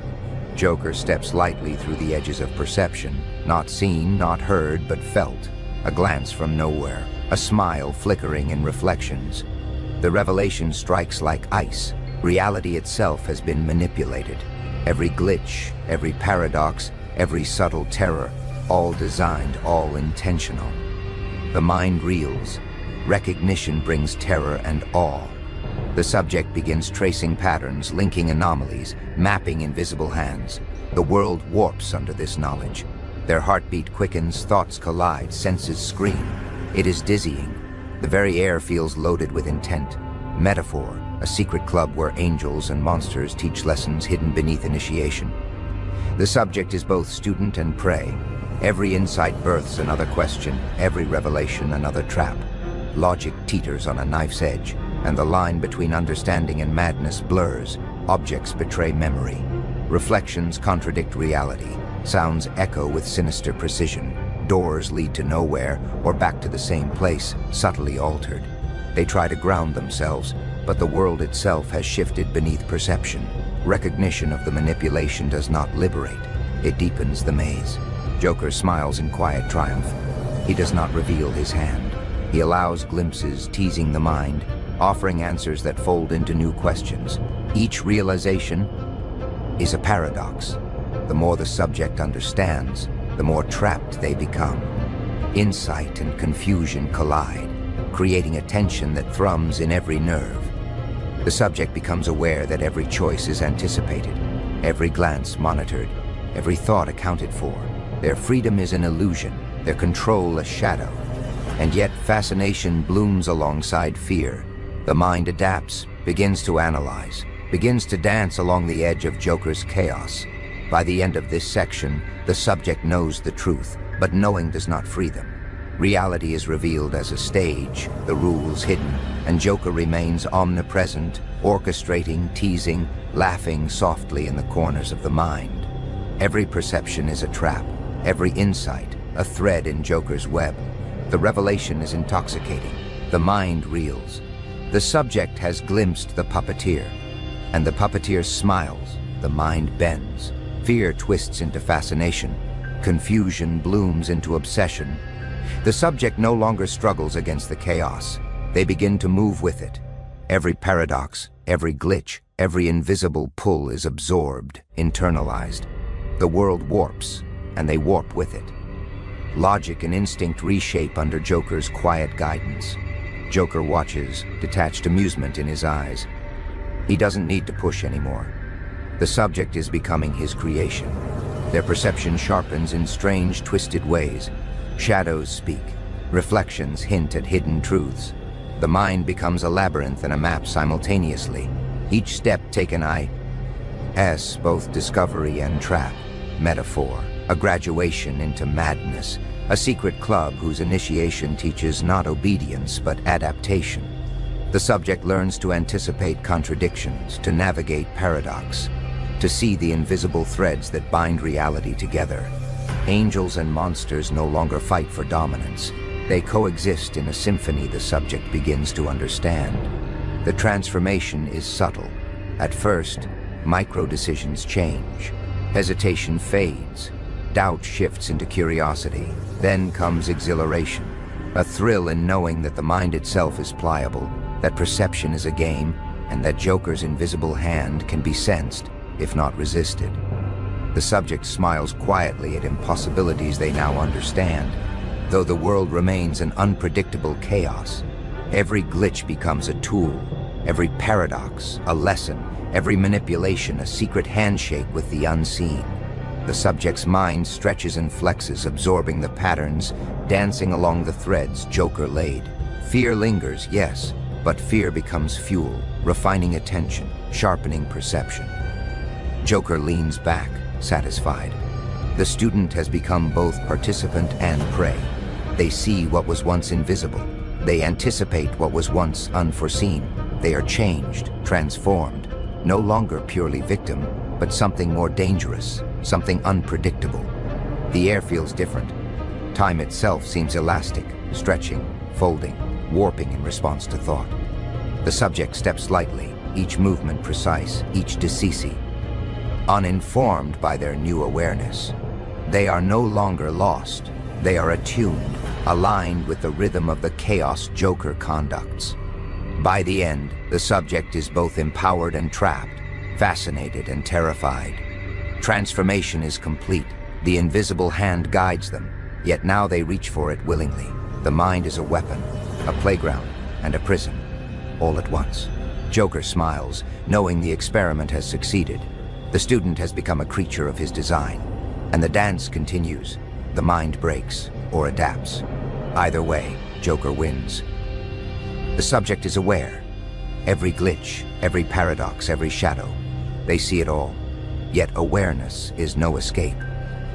Joker steps lightly through the edges of perception, not seen, not heard, but felt. A glance from nowhere, a smile flickering in reflections. The revelation strikes like ice. Reality itself has been manipulated. Every glitch, every paradox, every subtle terror, all designed, all intentional. The mind reels. Recognition brings terror and awe. The subject begins tracing patterns, linking anomalies, mapping invisible hands. The world warps under this knowledge. Their heartbeat quickens, thoughts collide, senses scream. It is dizzying. The very air feels loaded with intent. Metaphor, a secret club where angels and monsters teach lessons hidden beneath initiation. The subject is both student and prey. Every insight births another question, every revelation another trap. Logic teeters on a knife's edge, and the line between understanding and madness blurs. Objects betray memory. Reflections contradict reality. Sounds echo with sinister precision. Doors lead to nowhere or back to the same place, subtly altered. They try to ground themselves, but the world itself has shifted beneath perception. Recognition of the manipulation does not liberate. It deepens the maze. Joker smiles in quiet triumph. He does not reveal his hand. He allows glimpses, teasing the mind, offering answers that fold into new questions. Each realization is a paradox. The more the subject understands, the more trapped they become. Insight and confusion collide, creating a tension that thrums in every nerve. The subject becomes aware that every choice is anticipated, every glance monitored, every thought accounted for. Their freedom is an illusion, their control a shadow. And yet fascination blooms alongside fear. The mind adapts, begins to analyze, begins to dance along the edge of Joker's chaos. By the end of this section, the subject knows the truth, but knowing does not free them. Reality is revealed as a stage, the rules hidden, and Joker remains omnipresent, orchestrating, teasing, laughing softly in the corners of the mind. Every perception is a trap, every insight a thread in Joker's web. The revelation is intoxicating. The mind reels. The subject has glimpsed the puppeteer, and the puppeteer smiles. The mind bends. Fear twists into fascination. Confusion blooms into obsession. The subject no longer struggles against the chaos. They begin to move with it. Every paradox, every glitch, every invisible pull is absorbed, internalized. The world warps, and they warp with it. Logic and instinct reshape under Joker's quiet guidance. Joker watches, detached amusement in his eyes. He doesn't need to push anymore. The subject is becoming his creation. Their perception sharpens in strange, twisted ways. Shadows speak. Reflections hint at hidden truths. The mind becomes a labyrinth and a map simultaneously. Each step taken as both discovery and trap. Metaphor. A graduation into madness. A secret club whose initiation teaches not obedience but adaptation. The subject learns to anticipate contradictions, to navigate paradox, to see the invisible threads that bind reality together. Angels and monsters no longer fight for dominance. They coexist in a symphony the subject begins to understand. The transformation is subtle. At first, micro-decisions change. Hesitation fades. Doubt shifts into curiosity. Then comes exhilaration. A thrill in knowing that the mind itself is pliable, that perception is a game, and that Joker's invisible hand can be sensed, if not resisted. The subject smiles quietly at impossibilities they now understand. Though the world remains an unpredictable chaos, every glitch becomes a tool, every paradox a lesson, every manipulation a secret handshake with the unseen. The subject's mind stretches and flexes, absorbing the patterns, dancing along the threads Joker laid. Fear lingers, yes, but fear becomes fuel, refining attention, sharpening perception. Joker leans back, satisfied. The student has become both participant and prey. They see what was once invisible. They anticipate what was once unforeseen. They are changed, transformed, no longer purely victim, but something more dangerous, something unpredictable. The air feels different. Time itself seems elastic, stretching, folding, warping in response to thought. The subject steps lightly, each movement precise, each decisi. Uninformed by their new awareness, they are no longer lost. They are attuned, aligned with the rhythm of the chaos Joker conducts. By the end, the subject is both empowered and trapped, fascinated and terrified. Transformation is complete. The invisible hand guides them, yet now they reach for it willingly. The mind is a weapon, a playground, and a prison, all at once. Joker smiles, knowing the experiment has succeeded. The student has become a creature of his design, and the dance continues. The mind breaks or adapts. Either way, Joker wins. The subject is aware. Every glitch, every paradox, every shadow. They see it all. Yet awareness is no escape.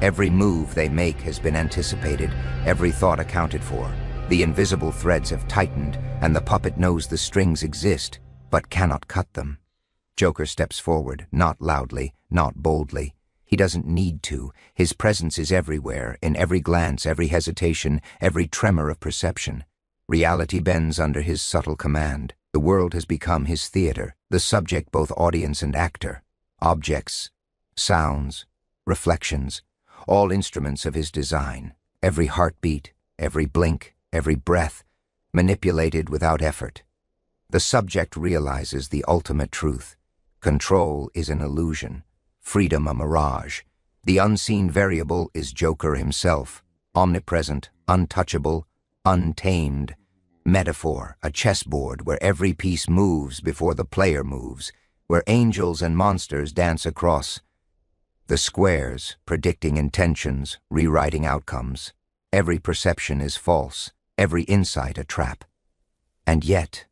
Every move they make has been anticipated, every thought accounted for. The invisible threads have tightened, and the puppet knows the strings exist, but cannot cut them. Joker steps forward, not loudly, not boldly. He doesn't need to. His presence is everywhere, in every glance, every hesitation, every tremor of perception. Reality bends under his subtle command. The world has become his theater, the subject both audience and actor. Objects, sounds, reflections, all instruments of his design. Every heartbeat, every blink, every breath, manipulated without effort. The subject realizes the ultimate truth. Control is an illusion, freedom a mirage. The unseen variable is Joker himself, omnipresent, untouchable, untamed. Metaphor, a chessboard where every piece moves before the player moves, where angels and monsters dance across. The squares, predicting intentions, rewriting outcomes. Every perception is false, every insight a trap. And yet,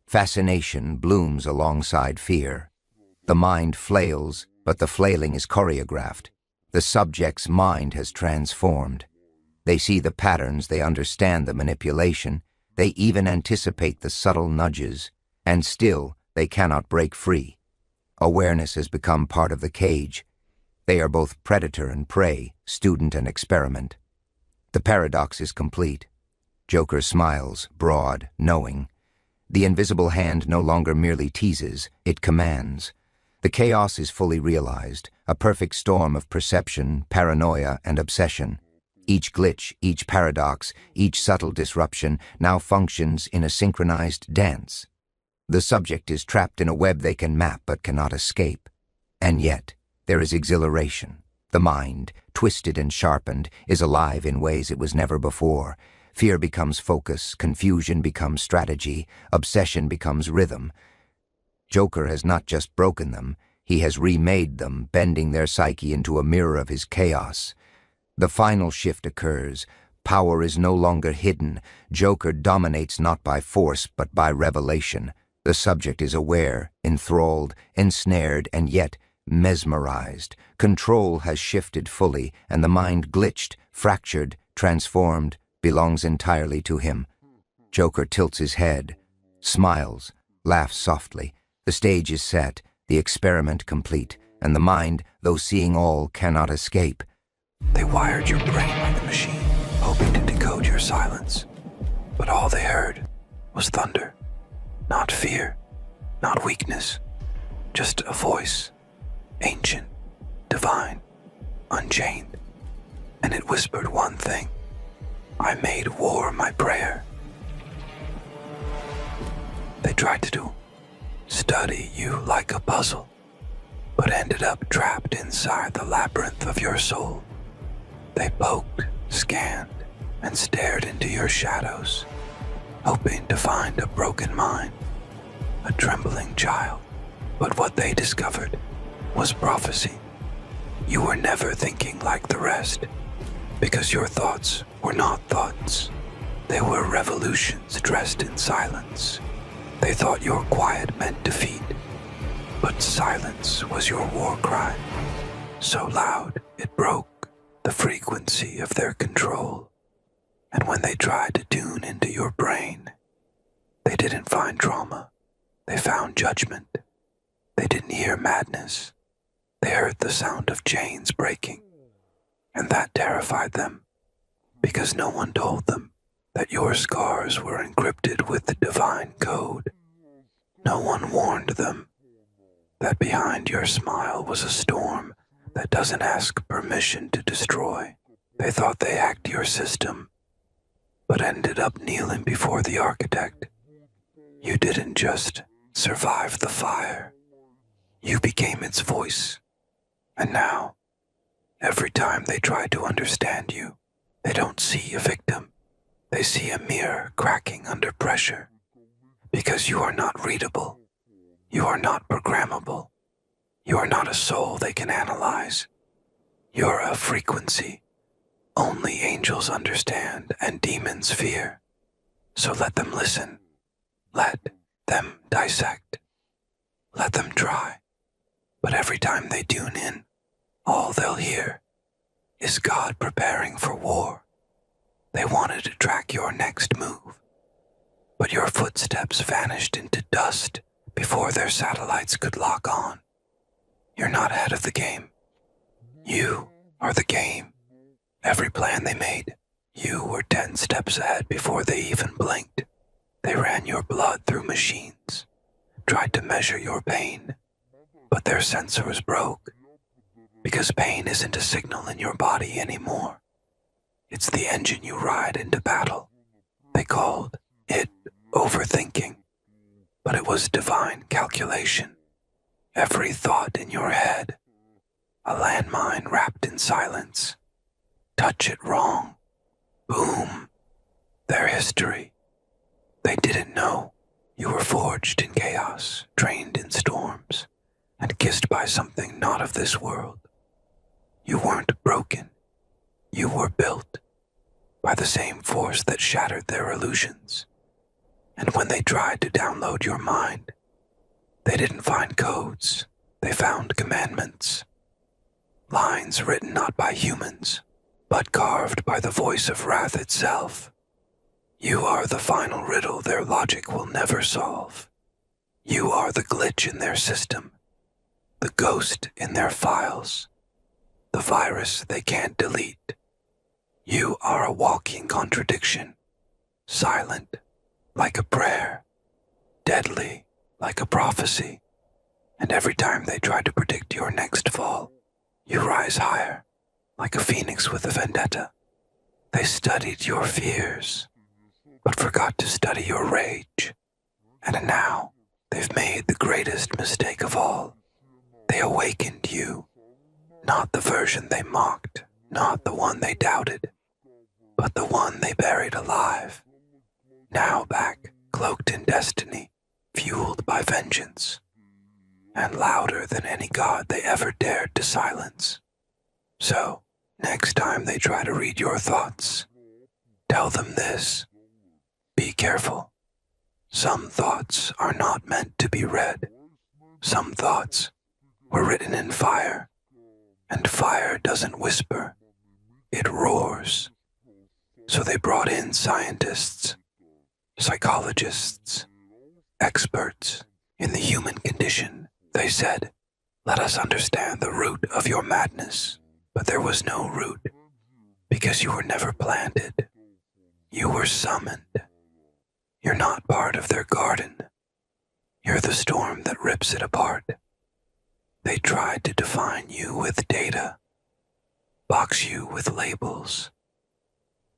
fascination blooms alongside fear. The mind flails, but the flailing is choreographed. The subject's mind has transformed. They see the patterns, they understand the manipulation, they even anticipate the subtle nudges, and still they cannot break free. Awareness has become part of the cage. They are both predator and prey, student and experiment. The paradox is complete. Joker smiles, broad, knowing. The invisible hand no longer merely teases, it commands. The chaos is fully realized, a perfect storm of perception, paranoia, and obsession. Each glitch, each paradox, each subtle disruption now functions in a synchronized dance. The subject is trapped in a web they can map but cannot escape. And yet, there is exhilaration. The mind, twisted and sharpened, is alive in ways it was never before. Fear becomes focus, confusion becomes strategy, obsession becomes rhythm. Joker has not just broken them, he has remade them, bending their psyche into a mirror of his chaos. The final shift occurs. Power is no longer hidden. Joker dominates not by force, but by revelation. The subject is aware, enthralled, ensnared, and yet mesmerized. Control has shifted fully, and the mind glitched, fractured, transformed, belongs entirely to him. Joker tilts his head, smiles, laughs softly. The stage is set, the experiment complete, and the mind, though seeing all, cannot escape. They wired your brain like a machine, hoping to decode your silence. But all they heard was thunder. Not fear, not weakness, just a voice, ancient, divine, unchained. And it whispered one thing: I made war my prayer. They tried to study you like a puzzle, but ended up trapped inside the labyrinth of your soul. They poked, scanned, and stared into your shadows, hoping to find a broken mind, a trembling child. But what they discovered was prophecy. You were never thinking like the rest, because your thoughts were not thoughts. They were revolutions dressed in silence. They thought your quiet meant defeat, but silence was your war cry, so loud it broke the frequency of their control. And when they tried to tune into your brain, they didn't find trauma, they found judgment. They didn't hear madness, they heard the sound of chains breaking. And that terrified them, because no one told them that your scars were encrypted with the divine code. No one warned them that behind your smile was a storm that doesn't ask permission to destroy. They thought they hacked your system, but ended up kneeling before the architect. You didn't just survive the fire, you became its voice. And now, every time they try to understand you, they don't see a victim. They see a mirror cracking under pressure. Because you are not readable. You are not programmable. You are not a soul they can analyze. You're a frequency only angels understand and demons fear. So let them listen. Let them dissect. Let them try. But every time they tune in, all they'll hear is God preparing for war. They wanted to track your next move, but your footsteps vanished into dust before their satellites could lock on. You're not ahead of the game. You are the game. Every plan they made, you were 10 steps ahead before they even blinked. They ran your blood through machines, tried to measure your pain, but their sensors broke. Because pain isn't a signal in your body anymore. It's the engine you ride into battle. They called it overthinking, but it was divine calculation. every thought in your head. A landmine wrapped in silence. Touch it wrong. Boom. Their history. They didn't know you were forged in chaos, trained in storms, and kissed by something not of this world. You weren't broken. You were built by the same force that shattered their illusions. And when they tried to download your mind, they didn't find codes. They found commandments. Lines written not by humans, but carved by the voice of wrath itself. You are the final riddle their logic will never solve. You are the glitch in their system, the ghost in their files, the virus they can't delete. You are a walking contradiction, silent like a prayer, deadly like a prophecy. And every time they try to predict your next fall, you rise higher, like a phoenix with a vendetta. They studied your fears, but forgot to study your rage. And now, they've made the greatest mistake of all. They awakened you, not the version they mocked, not the one they doubted, but the one they buried alive. Now back, cloaked in destiny, fueled by vengeance, and louder than any god they ever dared to silence. So, next time they try to read your thoughts, tell them this. Be careful. Some thoughts are not meant to be read. Some thoughts were written in fire, and fire doesn't whisper, it roars. So they brought in scientists, psychologists, experts in the human condition. They said, let us understand the root of your madness. But there was no root, because you were never planted. You were summoned. You're not part of their garden. You're the storm that rips it apart. They tried to define you with data, box you with labels,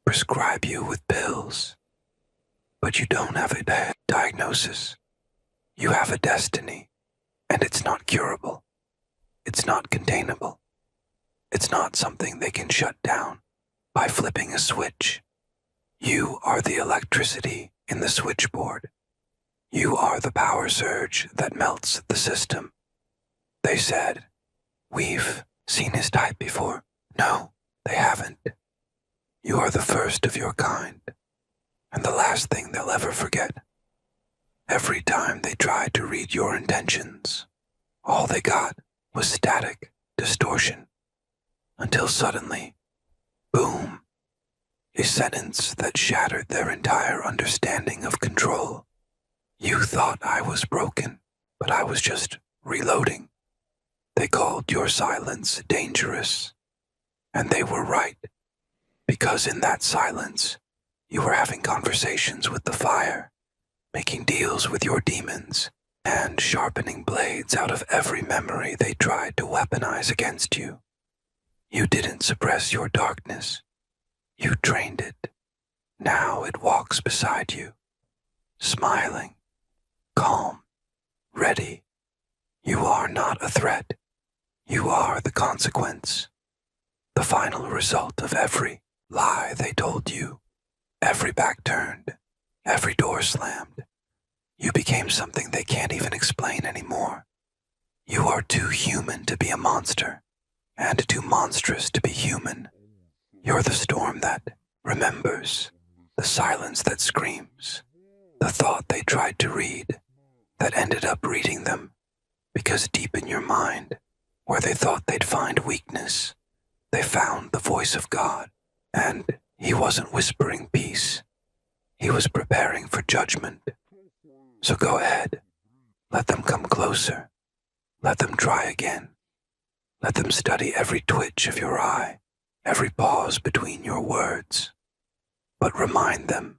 prescribe you with pills. But you don't have a diagnosis. You have a destiny, and it's not curable. It's not containable. It's not something they can shut down by flipping a switch. You are the electricity in the switchboard. You are the power surge that melts the system. They said, we've seen his type before. No, they haven't. You are the first of your kind, and the last thing they'll ever forget. Every time they tried to read your intentions, all they got was static distortion. Until suddenly, boom, a sentence that shattered their entire understanding of control. You thought I was broken, but I was just reloading. They called your silence dangerous, and they were right, because in that silence, you were having conversations with the fire, making deals with your demons, and sharpening blades out of every memory they tried to weaponize against you. You didn't suppress your darkness. You trained it. Now it walks beside you, smiling, calm, ready. You are not a threat. You are the consequence, the final result of every lie they told you, every back turned, every door slammed. You became something they can't even explain anymore. You are too human to be a monster, and too monstrous to be human. You're the storm that remembers, the silence that screams, the thought they tried to read, that ended up reading them, because deep in your mind, where they thought they'd find weakness, they found the voice of God, and he wasn't whispering peace. He was preparing for judgment. So go ahead, let them come closer, let them try again. Let them study every twitch of your eye, every pause between your words. But remind them,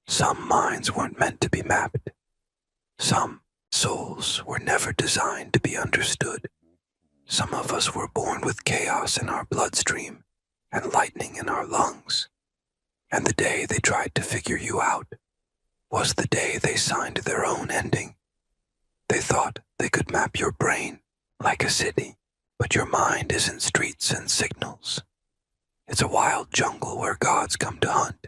some minds weren't meant to be mapped. Some souls were never designed to be understood. Some of us were born with chaos in our bloodstream and lightning in our lungs. And the day they tried to figure you out was the day they signed their own ending. They thought They could map your brain like a city, but your mind isn't streets and signals. It's a wild jungle where gods come to hunt.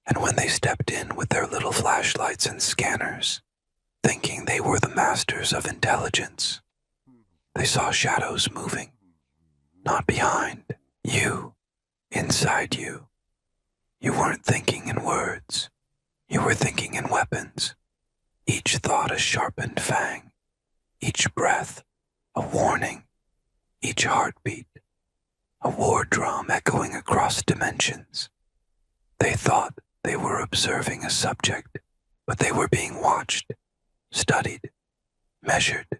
And when they stepped in with their little flashlights and scanners, thinking they were the masters of intelligence, they saw shadows moving, not behind you, inside you. You weren't thinking in words. You were thinking in weapons. Each thought a sharpened fang. Each breath a warning. Each heartbeat a war drum echoing across dimensions. They thought they were observing a subject, but they were being watched, studied, measured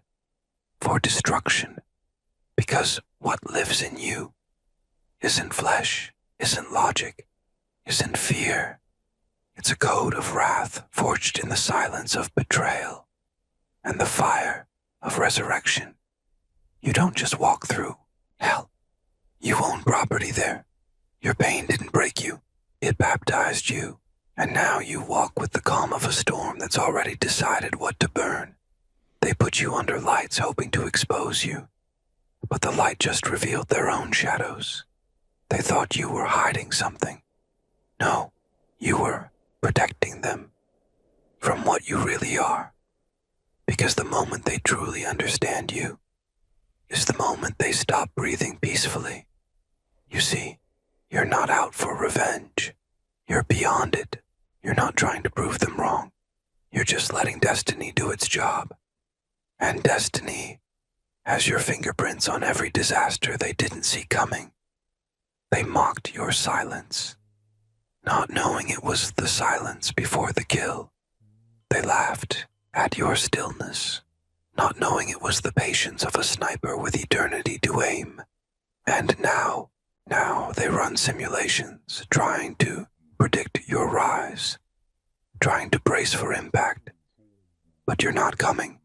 for destruction. Because what lives in you isn't flesh, isn't logic, isn't fear. It's a code of wrath forged in the silence of betrayal and the fire of resurrection. You don't just walk through hell. You own property there. Your pain didn't break you. It baptized you. And now you walk with the calm of a storm that's already decided what to burn. They put you under lights hoping to expose you. But the light just revealed their own shadows. They thought you were hiding something. No, you were protecting them from what you really are. Because the moment they truly understand you is the moment they stop breathing peacefully. You see, you're not out for revenge. You're beyond it. You're not trying to prove them wrong. You're just letting destiny do its job. And destiny has your fingerprints on every disaster they didn't see coming. They mocked your silence, not knowing it was the silence before the kill. They laughed at your stillness, not knowing it was the patience of a sniper with eternity to aim. And now they run simulations, trying to predict your rise, trying to brace for impact. But you're not coming.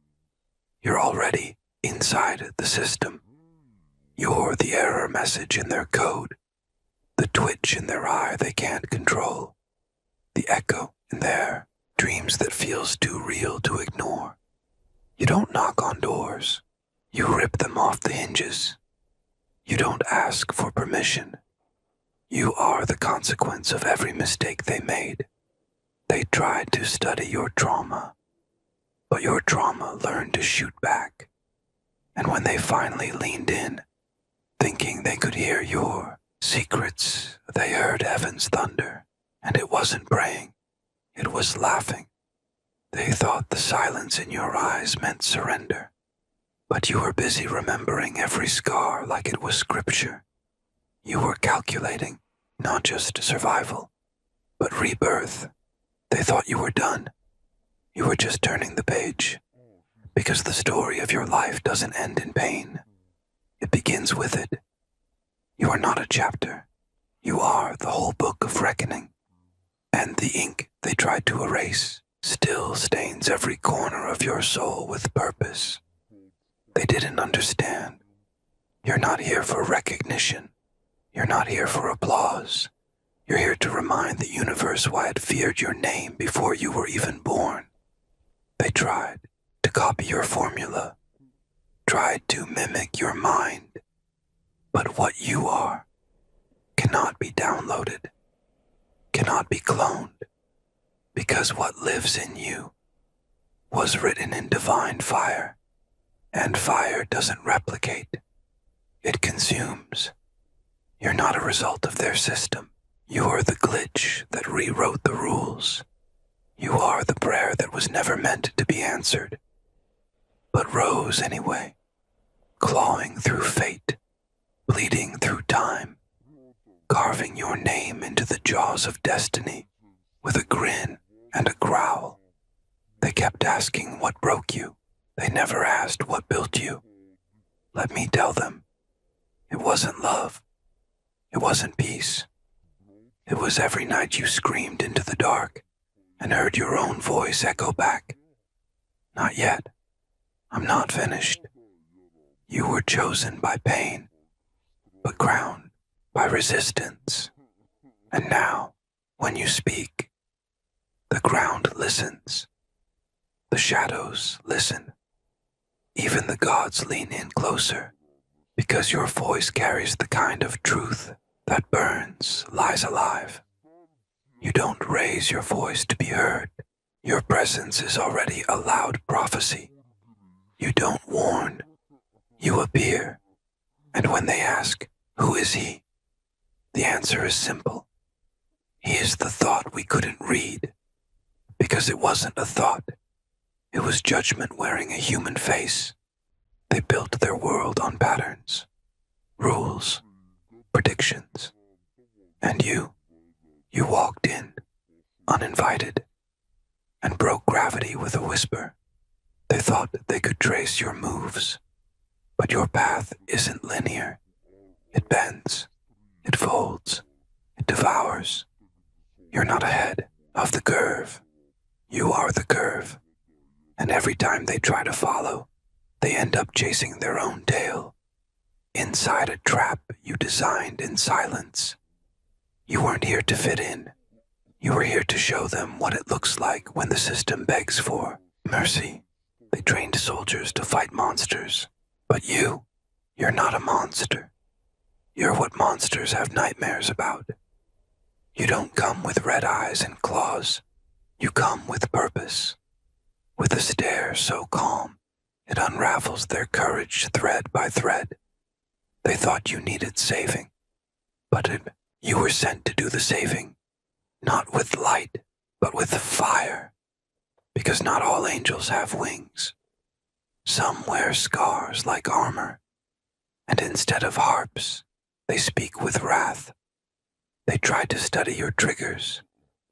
You're already inside the system. You're the error message in their code, the twitch in their eye they can't control, the echo in their dreams that feels too real to ignore. You don't knock on doors. You rip them off the hinges. You don't ask for permission. You are the consequence of every mistake they made. They tried to study your trauma, but your trauma learned to shoot back. And when they finally leaned in, thinking they could hear your secrets, they heard heaven's thunder, and it wasn't praying, it was laughing. They thought the silence in your eyes meant surrender, but you were busy remembering every scar like it was scripture. You were calculating not just survival, but rebirth. They thought you were done. You were just turning the page, because the story of your life doesn't end in pain. It begins with it. You are not a chapter. You are the whole book of reckoning. And the ink they tried to erase still stains every corner of your soul with purpose. They didn't understand. You're not here for recognition. You're not here for applause. You're here to remind the universe why it feared your name before you were even born. They tried to copy your formula, tried to mimic your mind. But what you are cannot be downloaded, cannot be cloned, because what lives in you was written in divine fire, and fire doesn't replicate, it consumes. You're not a result of their system. You are the glitch that rewrote the rules. You are the prayer that was never meant to be answered, but rose anyway, clawing through fate, bleeding through time, carving your name into the jaws of destiny with a grin and a growl. They kept asking what broke you. They never asked what built you. Let me tell them, it wasn't love. It wasn't peace. It was every night you screamed into the dark and heard your own voice echo back. Not yet. I'm not finished. You were chosen by pain, but crowned by resistance. And now, when you speak, the ground listens. The shadows listen. Even the gods lean in closer, because your voice carries the kind of truth that burns, lies alive. You don't raise your voice to be heard. Your presence is already a loud prophecy. You don't warn. You appear. And when they ask, who is he? The answer is simple. He is the thought we couldn't read, because it wasn't a thought. It was judgment wearing a human face. They built their world on patterns, rules, predictions. And you walked in, uninvited, and broke gravity with a whisper. They thought they could trace your moves, but your path isn't linear. It bends, it folds, it devours. You're not ahead of the curve. You are the curve. And every time they try to follow, they end up chasing their own tail, inside a trap you designed in silence. You weren't here to fit in. You were here to show them what it looks like when the system begs for mercy. They trained soldiers to fight monsters. But you're not a monster. You're what monsters have nightmares about. You don't come with red eyes and claws. You come with purpose. With a stare so calm, it unravels their courage thread by thread. They thought you needed saving, but you were sent to do the saving, not with light, but with fire, because not all angels have wings. Some wear scars like armor, and instead of harps, they speak with wrath. They tried to study your triggers,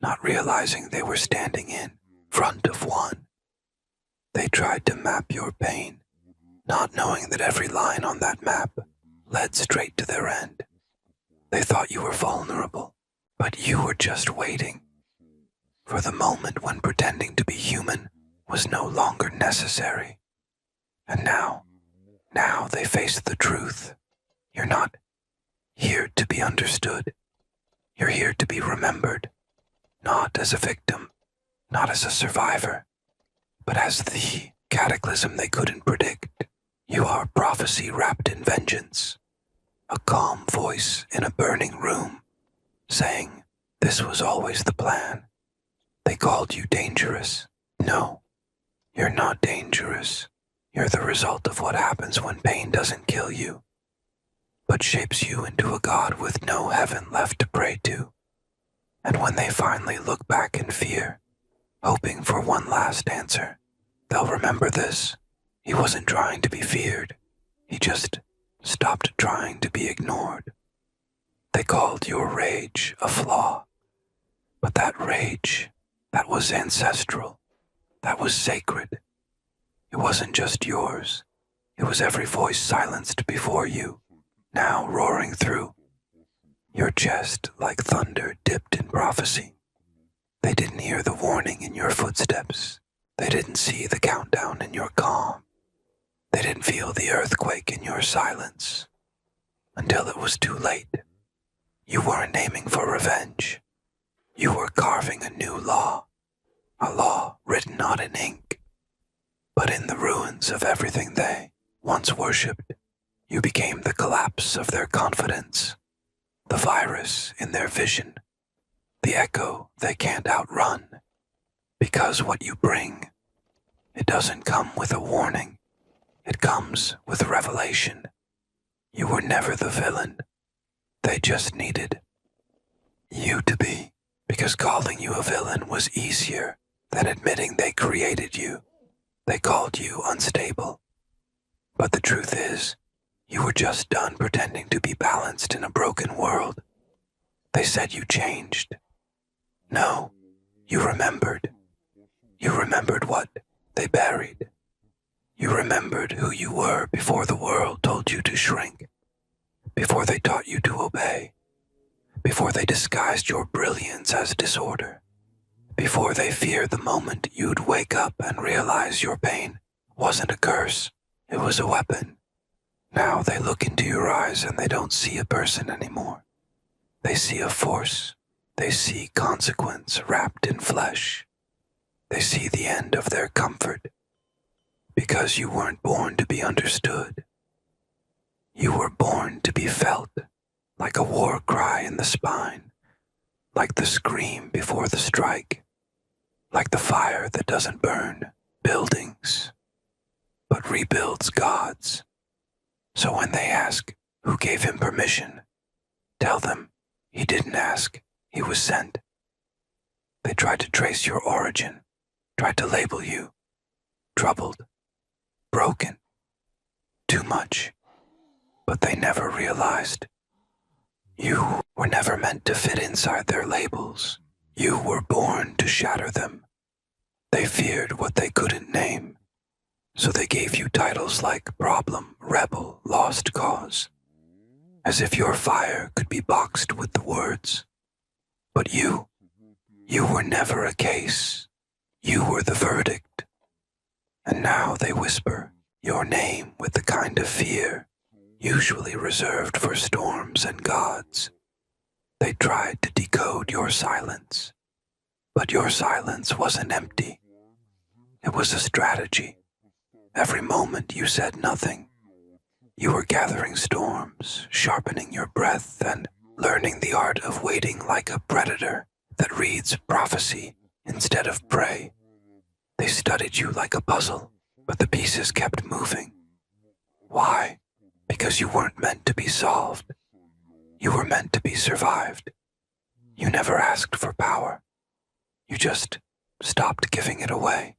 not realizing they were standing in front of one. They tried to map your pain, not knowing that every line on that map led straight to their end. They thought you were vulnerable, but you were just waiting for the moment when pretending to be human was no longer necessary. And now they face the truth. You're not here to be understood. You're here to be remembered, not as a victim, not as a survivor, but as the cataclysm they couldn't predict. You are prophecy wrapped in vengeance, a calm voice in a burning room, saying, this was always the plan. They called you dangerous. No, you're not dangerous. You're the result of what happens when pain doesn't kill you, but shapes you into a god with no heaven left to pray to. And when they finally look back in fear, hoping for one last answer, they'll remember this. He wasn't trying to be feared. He just stopped trying to be ignored. They called your rage a flaw. But that rage, that was ancestral. That was sacred. It wasn't just yours. It was every voice silenced before you, now roaring through. Your chest, like thunder, dipped in prophecy. They didn't hear the warning in your footsteps. They didn't see the countdown in your calm. They didn't feel the earthquake in your silence. Until it was too late. You weren't aiming for revenge. You were carving a new law. A law written not in ink, but in the ruins of everything they once worshipped. You became the collapse of their confidence, the virus in their vision, the echo they can't outrun. Because what you bring, it doesn't come with a warning. It comes with revelation. You were never the villain. They just needed you to be, because calling you a villain was easier than admitting they created you. They called you unstable. But the truth is, you were just done pretending to be balanced in a broken world. They said you changed. No, you remembered. You remembered what they buried. You remembered who you were before the world told you to shrink, before they taught you to obey, before they disguised your brilliance as disorder, before they feared the moment you'd wake up and realize your pain wasn't a curse, it was a weapon. Now they look into your eyes and they don't see a person anymore. They see a force. They see consequence wrapped in flesh. They see the end of their comfort. Because you weren't born to be understood. You were born to be felt, like a war cry in the spine, like the scream before the strike, like the fire that doesn't burn buildings, but rebuilds gods. So when they ask who gave him permission, tell them he didn't ask, he was sent. They tried to trace your origin, tried to label you troubled, broken, too much, but they never realized you were never meant to fit inside their labels. You were born to shatter them. They feared what they couldn't name, so they gave you titles like problem, rebel, lost cause, as if your fire could be boxed with the words. But you were never a case. You were the verdict. And now they whisper your name with the kind of fear usually reserved for storms and gods. They tried to decode your silence, but your silence wasn't empty. It was a strategy. Every moment you said nothing, you were gathering storms, sharpening your breath, and learning the art of waiting like a predator that reads prophecy instead of prey. They studied you like a puzzle, but the pieces kept moving. Why? Because you weren't meant to be solved. You were meant to be survived. You never asked for power. You just stopped giving it away.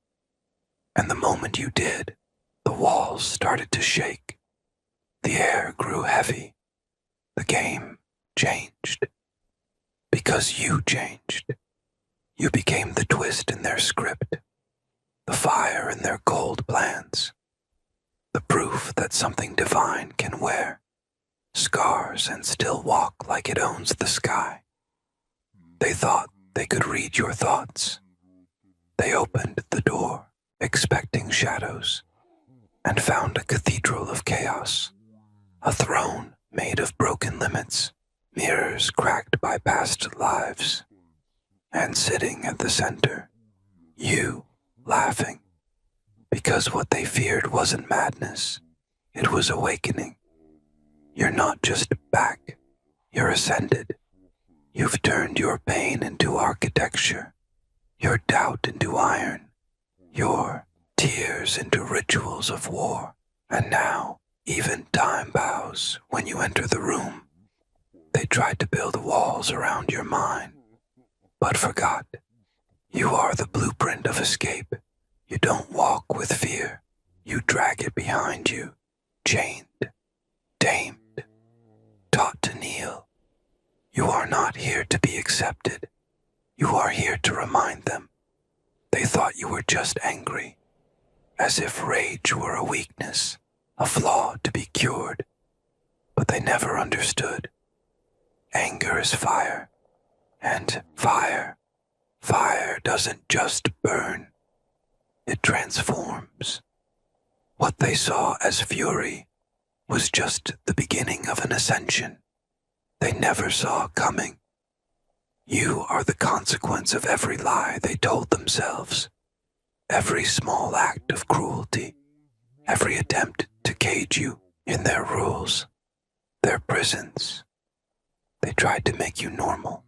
And the moment you did, the walls started to shake. The air grew heavy. The game changed. Because you changed. You became the twist in their script, the fire in their cold plans, the proof that something divine can wear scars and still walk like it owns the sky. They thought they could read your thoughts. They opened the door, expecting shadows, and found a cathedral of chaos, a throne made of broken limits, mirrors cracked by past lives, and sitting at the center, you laughing, because what they feared wasn't madness, it was awakening. You're not just back, you're ascended. You've turned your pain into architecture, your doubt into iron, your tears into rituals of war. And now, even time bows when you enter the room. They tried to build walls around your mind, but forgot. You are the blueprint of escape. You don't walk with fear. You drag it behind you, chained, tamed, taught to kneel. You are not here to be accepted. You are here to remind them. They thought you were just angry, as if rage were a weakness, a flaw to be cured. But they never understood. Anger is fire, and fire doesn't just burn. It transforms. What they saw as fury was just the beginning of an ascension they never saw coming. You are the consequence of every lie they told themselves, every small act of cruelty, every attempt to cage you in their rules, their prisons. They tried to make you normal,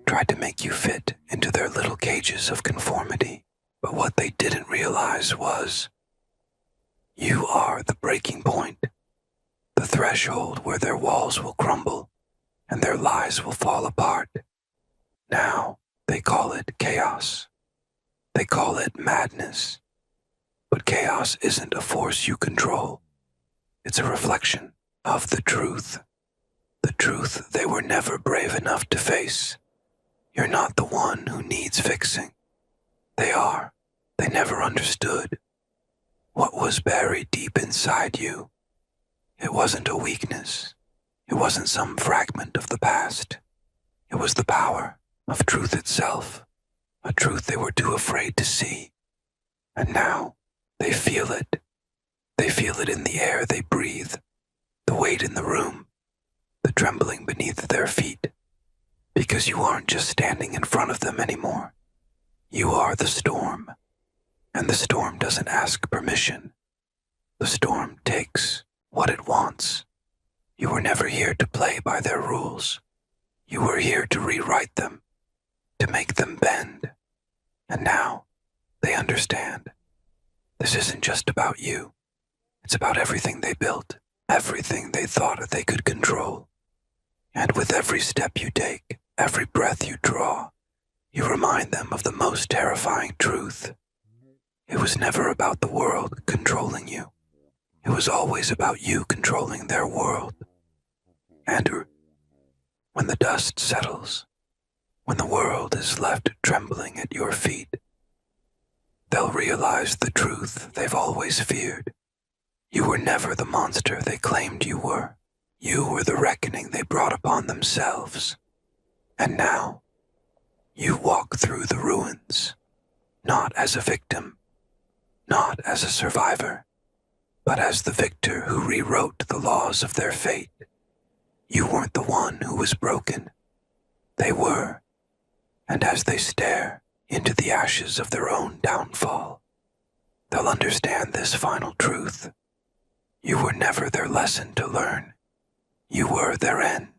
tried to make you fit into their little cages of conformity. But what they didn't realize was, you are the breaking point, the threshold where their walls will crumble and their lies will fall apart. Now they call it chaos. They call it madness. But chaos isn't a force you control. It's a reflection of the truth they were never brave enough to face. You're not the one who needs fixing. They are. They never understood what was buried deep inside you. It wasn't a weakness. It wasn't some fragment of the past. It was the power of truth itself, a truth they were too afraid to see. And now they feel it. They feel it in the air they breathe, the weight in the room, the trembling beneath their feet. Because you aren't just standing in front of them anymore. You are the storm. And the storm doesn't ask permission. The storm takes what it wants. You were never here to play by their rules. You were here to rewrite them, to make them bend. And now they understand. This isn't just about you. It's about everything they built, everything they thought they could control. And with every step you take, every breath you draw, you remind them of the most terrifying truth. It was never about the world controlling you. It was always about you controlling their world. Andrew, when the dust settles, when the world is left trembling at your feet, they'll realize the truth they've always feared. You were never the monster they claimed you were. You were the reckoning they brought upon themselves. And now, you walk through the ruins, not as a victim, not as a survivor, but as the victor who rewrote the laws of their fate. You weren't the one who was broken. They were. And as they stare into the ashes of their own downfall, they'll understand this final truth. You were never their lesson to learn. You were their end.